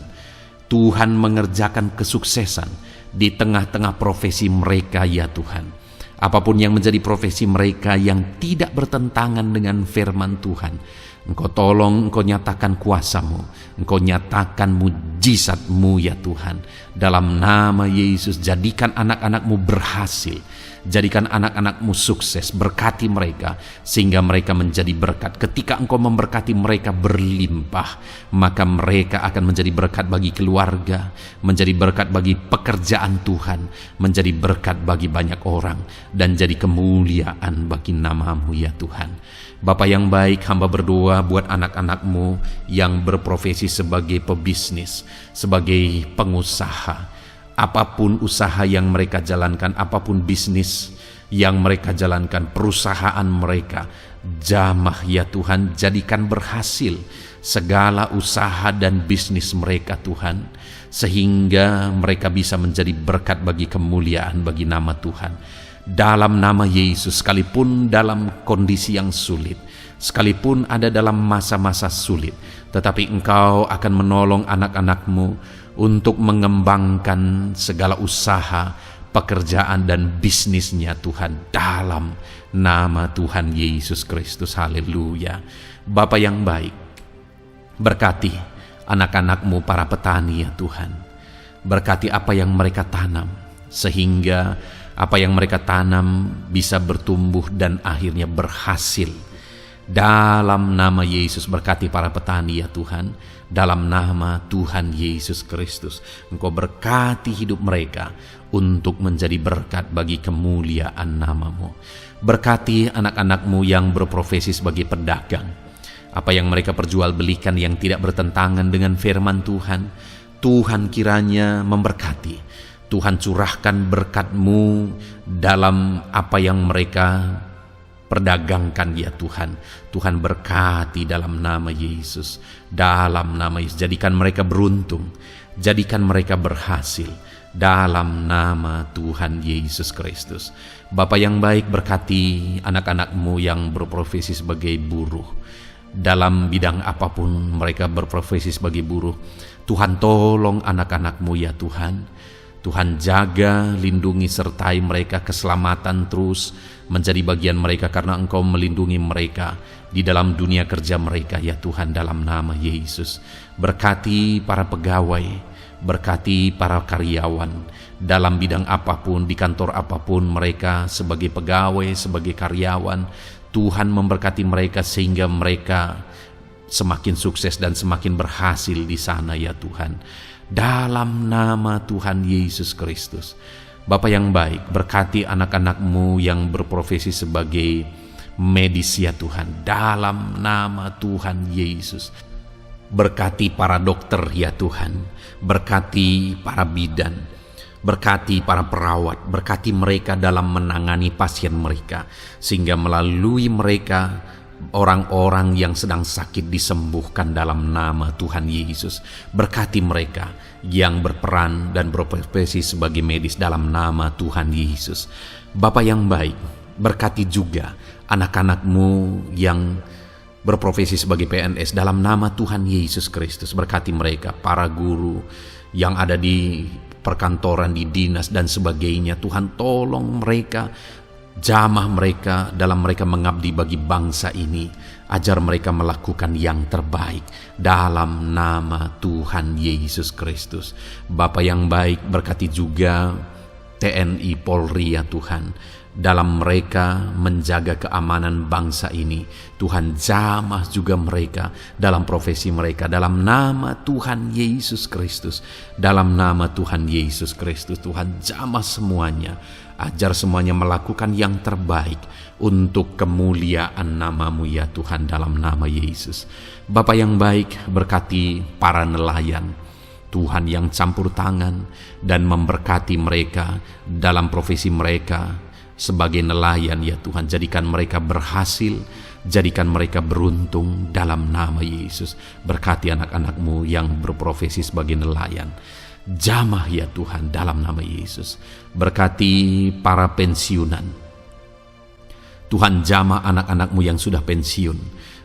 Tuhan mengerjakan kesuksesan di tengah-tengah profesi mereka ya Tuhan. Apapun yang menjadi profesi mereka yang tidak bertentangan dengan firman Tuhan, Engkau tolong, Engkau nyatakan kuasa-Mu, Engkau nyatakan mujizat-Mu ya Tuhan. Dalam nama Yesus, jadikan anak-anak-Mu berhasil, jadikan anak-anak-Mu sukses, berkati mereka sehingga mereka menjadi berkat. Ketika Engkau memberkati mereka berlimpah, maka mereka akan menjadi berkat bagi keluarga, menjadi berkat bagi pekerjaan Tuhan, menjadi berkat bagi banyak orang, dan jadi kemuliaan bagi nama-Mu ya Tuhan. Bapa yang baik, hamba berdoa buat anak-anak-Mu yang berprofesi sebagai pebisnis, sebagai pengusaha. Apapun usaha yang mereka jalankan, apapun bisnis yang mereka jalankan, perusahaan mereka, jamah ya Tuhan, jadikan berhasil segala usaha dan bisnis mereka Tuhan, sehingga mereka bisa menjadi berkat bagi kemuliaan bagi nama Tuhan. Dalam nama Yesus, sekalipun dalam kondisi yang sulit, sekalipun ada dalam masa-masa sulit, tetapi Engkau akan menolong anak-anak-Mu untuk mengembangkan segala usaha, pekerjaan dan bisnisnya Tuhan, dalam nama Tuhan Yesus Kristus. Haleluya. Bapa yang baik, berkati anak-anak-Mu para petani ya Tuhan. Berkati apa yang mereka tanam, sehingga apa yang mereka tanam bisa bertumbuh dan akhirnya berhasil. Dalam nama Yesus, berkati para petani ya Tuhan. Dalam nama Tuhan Yesus Kristus, Engkau berkati hidup mereka untuk menjadi berkat bagi kemuliaan nama-Mu. Berkati anak-anak-Mu yang berprofesi sebagai pedagang. Apa yang mereka perjualbelikan yang tidak bertentangan dengan firman Tuhan, Tuhan kiranya memberkati. Tuhan curahkan berkat-Mu dalam apa yang mereka perdagangkan ya Tuhan. Tuhan berkati dalam nama Yesus. Dalam nama Yesus, jadikan mereka beruntung, jadikan mereka berhasil, dalam nama Tuhan Yesus Kristus. Bapa yang baik, berkati anak-anak-Mu yang berprofesi sebagai buruh. Dalam bidang apapun mereka berprofesi sebagai buruh, Tuhan tolong anak-anak-Mu ya Tuhan. Tuhan jaga, lindungi, sertai mereka, keselamatan terus menjadi bagian mereka karena Engkau melindungi mereka di dalam dunia kerja mereka ya Tuhan, dalam nama Yesus. Berkati para pegawai, berkati para karyawan dalam bidang apapun, di kantor apapun mereka sebagai pegawai, sebagai karyawan. Tuhan memberkati mereka sehingga mereka semakin sukses dan semakin berhasil di sana ya Tuhan. Dalam nama Tuhan Yesus Kristus. Bapa yang baik, berkati anak-anak-Mu yang berprofesi sebagai medis ya Tuhan, dalam nama Tuhan Yesus. Berkati para dokter ya Tuhan, berkati para bidan, berkati para perawat, berkati mereka dalam menangani pasien mereka, sehingga melalui mereka orang-orang yang sedang sakit disembuhkan dalam nama Tuhan Yesus. Berkati mereka yang berperan dan berprofesi sebagai medis dalam nama Tuhan Yesus. Bapa yang baik, berkati juga anak-anak-Mu yang berprofesi sebagai PNS dalam nama Tuhan Yesus Kristus. Berkati mereka, para guru yang ada di perkantoran, di dinas dan sebagainya. Tuhan tolong mereka, jamah mereka dalam mereka mengabdi bagi bangsa ini. Ajar mereka melakukan yang terbaik dalam nama Tuhan Yesus Kristus. Bapa yang baik, berkati juga TNI Polri ya Tuhan, dalam mereka menjaga keamanan bangsa ini. Tuhan jamah juga mereka dalam profesi mereka, dalam nama Tuhan Yesus Kristus. Dalam nama Tuhan Yesus Kristus, Tuhan jamah semuanya. Ajar semuanya melakukan yang terbaik untuk kemuliaan nama-Mu ya Tuhan, dalam nama Yesus. Bapa yang baik, berkati para nelayan Tuhan yang campur tangan dan memberkati mereka dalam profesi mereka sebagai nelayan ya Tuhan. Jadikan mereka berhasil, jadikan mereka beruntung dalam nama Yesus. Berkati anak-anak-Mu yang berprofesi sebagai nelayan. Jamah ya Tuhan dalam nama Yesus. Berkati para pensiunan. Tuhan jamah anak-anak-Mu yang sudah pensiun.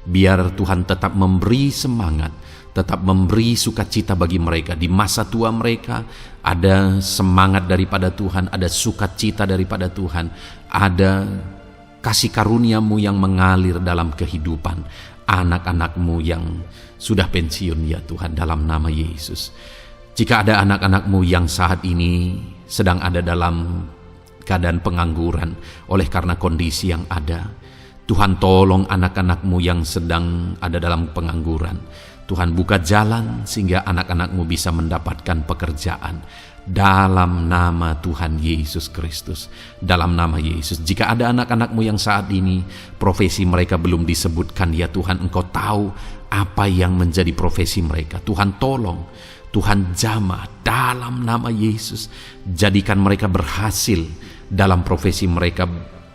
Biar Tuhan tetap memberi semangat, tetap memberi sukacita bagi mereka. Di masa tua mereka ada semangat daripada Tuhan, ada sukacita daripada Tuhan, ada kasih karunia-Mu yang mengalir dalam kehidupan anak-anak-Mu yang sudah pensiun ya Tuhan, dalam nama Yesus. Jika ada anak-anak-Mu yang saat ini sedang ada dalam keadaan pengangguran oleh karena kondisi yang ada, Tuhan tolong anak-anak-Mu yang sedang ada dalam pengangguran. Tuhan buka jalan sehingga anak-anak-Mu bisa mendapatkan pekerjaan. Dalam nama Tuhan Yesus Kristus. Dalam nama Yesus. Jika ada anak-anak-Mu yang saat ini profesi mereka belum disebutkan, ya Tuhan, Engkau tahu apa yang menjadi profesi mereka. Tuhan tolong, Tuhan jamah dalam nama Yesus. Jadikan mereka berhasil dalam profesi mereka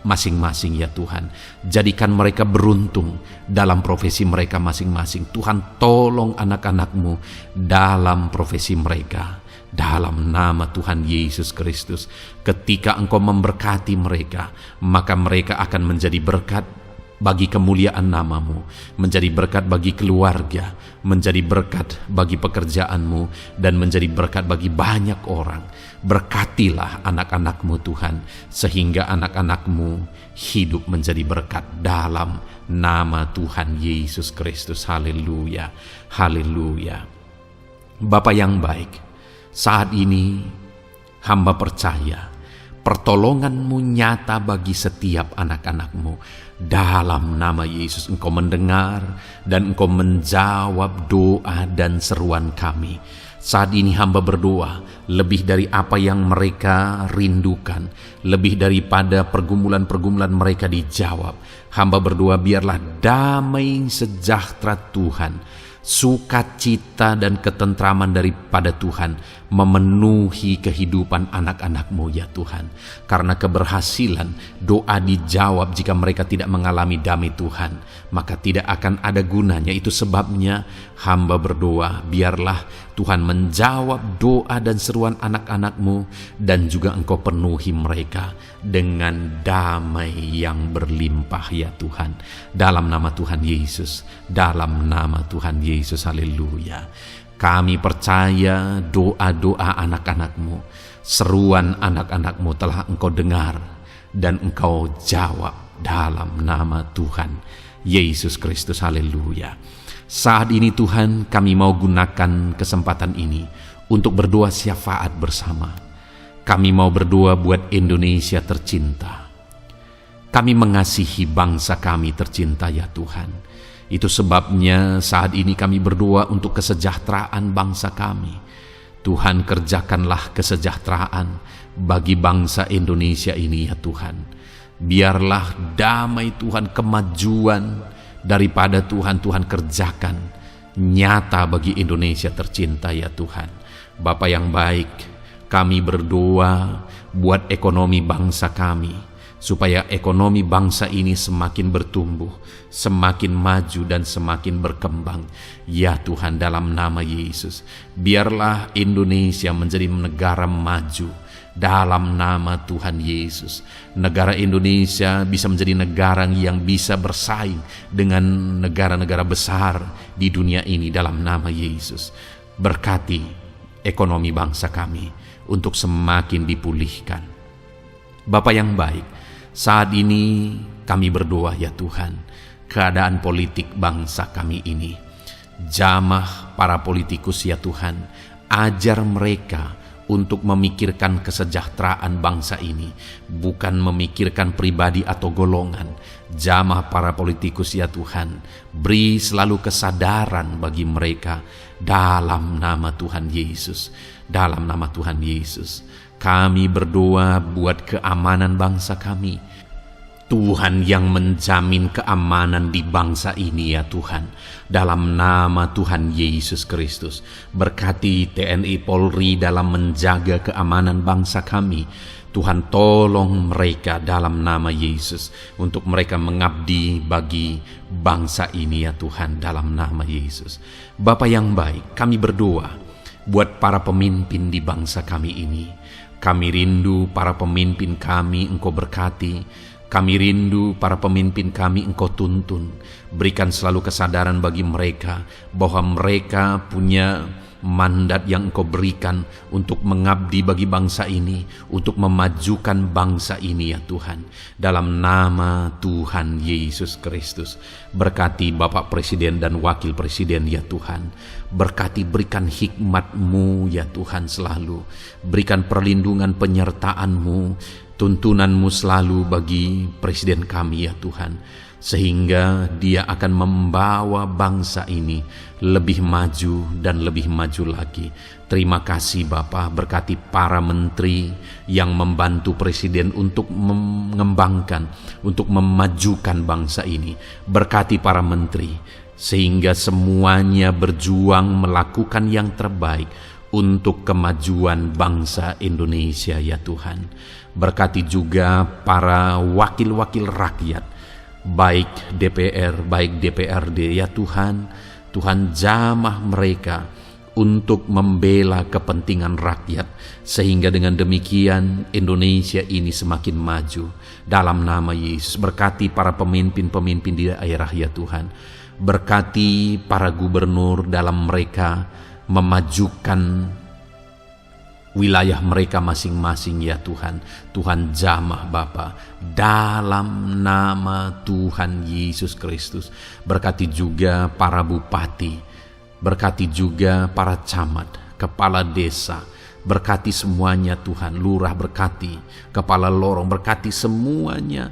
masing-masing ya Tuhan. Jadikan mereka beruntung dalam profesi mereka masing-masing. Tuhan tolong anak-anak-Mu dalam profesi mereka. Dalam nama Tuhan Yesus Kristus. Ketika Engkau memberkati mereka, maka mereka akan menjadi berkat bagi kemuliaan nama-Mu, menjadi berkat bagi keluarga, menjadi berkat bagi pekerjaan-Mu, dan menjadi berkat bagi banyak orang. Berkatilah anak-anak-Mu Tuhan, sehingga anak-anak-Mu hidup menjadi berkat dalam nama Tuhan Yesus Kristus. Haleluya, haleluya. Bapa yang baik, saat ini hamba percaya pertolongan-Mu nyata bagi setiap anak-anak-Mu. Dalam nama Yesus, Engkau mendengar dan Engkau menjawab doa dan seruan kami. Saat ini hamba berdoa lebih dari apa yang mereka rindukan, lebih daripada pergumulan-pergumulan mereka dijawab. Hamba berdoa biarlah damai sejahtera Tuhan, sukacita dan ketentraman daripada Tuhan memenuhi kehidupan anak-anak-Mu ya Tuhan. Karena keberhasilan doa dijawab jika mereka tidak mengalami damai Tuhan, maka tidak akan ada gunanya. Itu sebabnya hamba berdoa biarlah Tuhan menjawab doa dan seruan anak-anak-Mu, dan juga Engkau penuhi mereka dengan damai yang berlimpah ya Tuhan. Dalam nama Tuhan Yesus, dalam nama Tuhan Yesus, haleluya. Kami percaya doa-doa anak-anak-Mu, seruan anak-anak-Mu telah Engkau dengar dan Engkau jawab dalam nama Tuhan Yesus Kristus, haleluya. Saat ini Tuhan, kami mau gunakan kesempatan ini untuk berdoa syafaat bersama. Kami mau berdoa buat Indonesia tercinta. Kami mengasihi bangsa kami tercinta ya Tuhan. Itu sebabnya saat ini kami berdoa untuk kesejahteraan bangsa kami. Tuhan, kerjakanlah kesejahteraan bagi bangsa Indonesia ini ya Tuhan. Biarlah damai Tuhan, kemajuan daripada Tuhan kerjakan nyata bagi Indonesia tercinta ya Tuhan. Bapa yang baik, kami berdoa buat ekonomi bangsa kami, supaya ekonomi bangsa ini semakin bertumbuh, semakin maju dan semakin berkembang. Ya Tuhan, dalam nama Yesus, biarlah Indonesia menjadi negara maju. Dalam nama Tuhan Yesus, negara Indonesia bisa menjadi negara yang bisa bersaing dengan negara-negara besar di dunia ini. Dalam nama Yesus, berkati ekonomi bangsa kami, untuk semakin dipulihkan. Bapa yang baik, saat ini kami berdoa ya Tuhan, keadaan politik bangsa kami ini. Jamah para politikus ya Tuhan, ajar mereka untuk memikirkan kesejahteraan bangsa ini, bukan memikirkan pribadi atau golongan. Jamah para politikus ya Tuhan, beri selalu kesadaran bagi mereka dalam nama Tuhan Yesus. Dalam nama Tuhan Yesus, kami berdoa buat keamanan bangsa kami. Tuhan yang menjamin keamanan di bangsa ini ya Tuhan. Dalam nama Tuhan Yesus Kristus, berkati TNI Polri dalam menjaga keamanan bangsa kami. Tuhan tolong mereka dalam nama Yesus, untuk mereka mengabdi bagi bangsa ini ya Tuhan, dalam nama Yesus. Bapa yang baik, kami berdoa buat para pemimpin di bangsa kami ini. Kami rindu para pemimpin kami Engkau berkati. Kami rindu para pemimpin kami Engkau tuntun. Berikan selalu kesadaran bagi mereka bahwa mereka punya mandat yang Engkau berikan untuk mengabdi bagi bangsa ini, untuk memajukan bangsa ini ya Tuhan. Dalam nama Tuhan Yesus Kristus, berkati Bapak Presiden dan Wakil Presiden ya Tuhan. Berkati, berikan hikmat-Mu ya Tuhan selalu. Berikan perlindungan penyertaan-Mu, tuntunan-Mu selalu bagi Presiden kami ya Tuhan, sehingga dia akan membawa bangsa ini lebih maju dan lebih maju lagi. Terima kasih Bapa, berkati para menteri yang membantu Presiden untuk mengembangkan, untuk memajukan bangsa ini. Berkati para menteri, sehingga semuanya berjuang melakukan yang terbaik untuk kemajuan bangsa Indonesia ya Tuhan. Berkati juga para wakil-wakil rakyat, baik DPR, baik DPRD ya Tuhan. Tuhan jamah mereka untuk membela kepentingan rakyat, sehingga dengan demikian Indonesia ini semakin maju. Dalam nama Yesus, berkati para pemimpin-pemimpin di daerah ya Tuhan. Berkati para gubernur dalam mereka memajukan wilayah mereka masing-masing ya Tuhan. Tuhan jamah Bapa, dalam nama Tuhan Yesus Kristus. Berkati juga para bupati, berkati juga para camat, kepala desa, berkati semuanya Tuhan. Lurah berkati, kepala lorong berkati semuanya,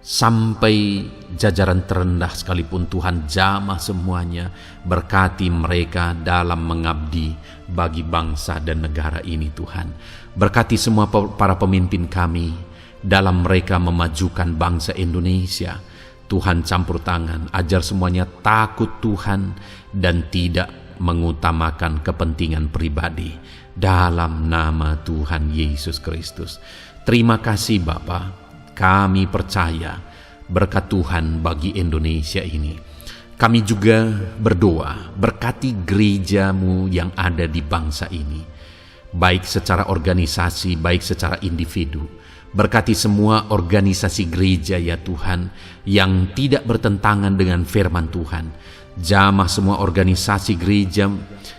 sampai jajaran terendah sekalipun Tuhan jamah semuanya. Berkati mereka dalam mengabdi bagi bangsa dan negara ini Tuhan. Berkati semua para pemimpin kami dalam mereka memajukan bangsa Indonesia. Tuhan campur tangan, ajar semuanya takut Tuhan dan tidak mengutamakan kepentingan pribadi. Dalam nama Tuhan Yesus Kristus. Terima kasih Bapa, kami percaya berkat Tuhan bagi Indonesia ini. Kami juga berdoa, berkati gereja-Mu yang ada di bangsa ini, baik secara organisasi, baik secara individu. Berkati semua organisasi gereja ya Tuhan, yang tidak bertentangan dengan firman Tuhan. Jamah semua organisasi gereja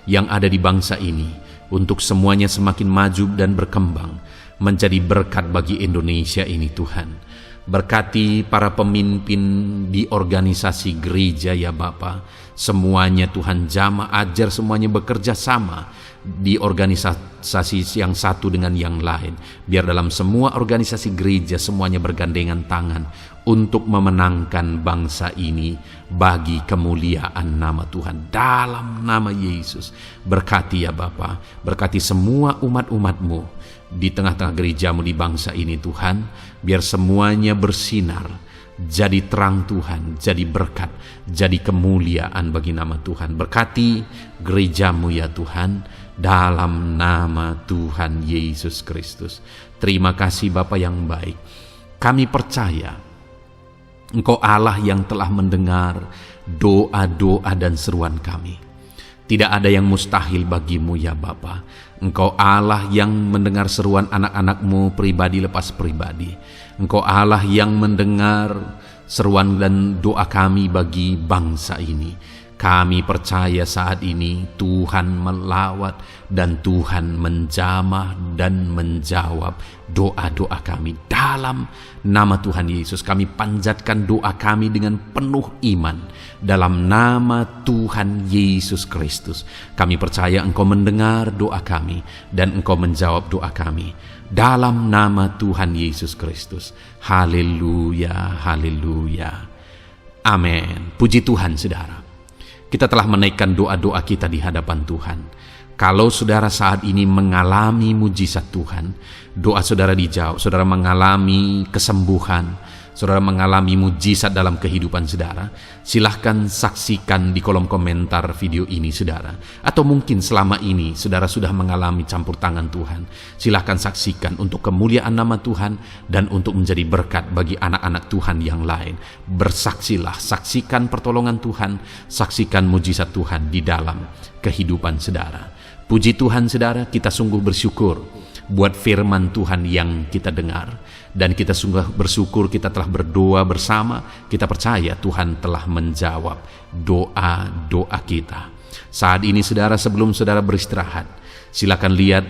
yang ada di bangsa ini, untuk semuanya semakin maju dan berkembang, menjadi berkat bagi Indonesia ini Tuhan. Berkati para pemimpin di organisasi gereja ya Bapa. Semuanya Tuhan jamah, ajar semuanya bekerja sama di organisasi yang satu dengan yang lain. Biar dalam semua organisasi gereja semuanya bergandengan tangan untuk memenangkan bangsa ini bagi kemuliaan nama Tuhan. Dalam nama Yesus, berkati ya Bapa, berkati semua umat-umat-Mu di tengah-tengah gereja-Mu di bangsa ini Tuhan. Biar semuanya bersinar, jadi terang Tuhan, jadi berkat, jadi kemuliaan bagi nama Tuhan. Berkati gereja-Mu ya Tuhan, dalam nama Tuhan Yesus Kristus. Terima kasih Bapa yang baik. Kami percaya Engkau Allah yang telah mendengar doa-doa dan seruan kami. Tidak ada yang mustahil bagi-Mu ya Bapa. Engkau Allah yang mendengar seruan anak-anak-Mu pribadi lepas pribadi. Engkau Allah yang mendengar seruan dan doa kami bagi bangsa ini. Kami percaya saat ini Tuhan melawat dan Tuhan menjamah dan menjawab doa-doa kami. Dalam nama Tuhan Yesus kami panjatkan doa kami dengan penuh iman. Dalam nama Tuhan Yesus Kristus kami percaya Engkau mendengar doa kami dan Engkau menjawab doa kami. Dalam nama Tuhan Yesus Kristus. Haleluya, haleluya. Amin. Puji Tuhan saudara. Kita telah menaikkan doa-doa kita di hadapan Tuhan. Kalau saudara saat ini mengalami mujizat Tuhan, doa saudara dijawab, saudara mengalami kesembuhan, saudara mengalami mujizat dalam kehidupan saudara, silahkan saksikan di kolom komentar video ini saudara. Atau mungkin selama ini saudara sudah mengalami campur tangan Tuhan, silahkan saksikan untuk kemuliaan nama Tuhan dan untuk menjadi berkat bagi anak-anak Tuhan yang lain. Bersaksilah, saksikan pertolongan Tuhan, saksikan mujizat Tuhan di dalam kehidupan saudara. Puji Tuhan saudara, kita sungguh bersyukur buat firman Tuhan yang kita dengar. Dan kita sungguh bersyukur kita telah berdoa bersama. Kita percaya Tuhan telah menjawab doa-doa kita. Saat ini saudara, sebelum saudara beristirahat, silakan lihat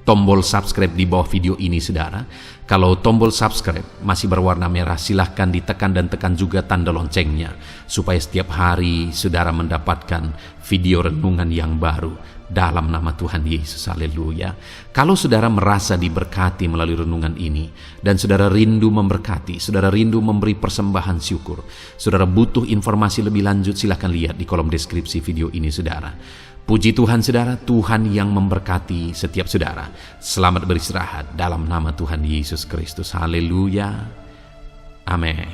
tombol subscribe di bawah video ini saudara. Kalau tombol subscribe masih berwarna merah, silahkan ditekan dan tekan juga tanda loncengnya, supaya setiap hari saudara mendapatkan video renungan yang baru dalam nama Tuhan Yesus. Haleluya. Kalau saudara merasa diberkati melalui renungan ini dan saudara rindu memberkati, saudara rindu memberi persembahan syukur, saudara butuh informasi lebih lanjut, silahkan lihat di kolom deskripsi video ini saudara. Puji Tuhan saudara, Tuhan yang memberkati setiap saudara. Selamat beristirahat dalam nama Tuhan Yesus Kristus. Haleluya. Amin.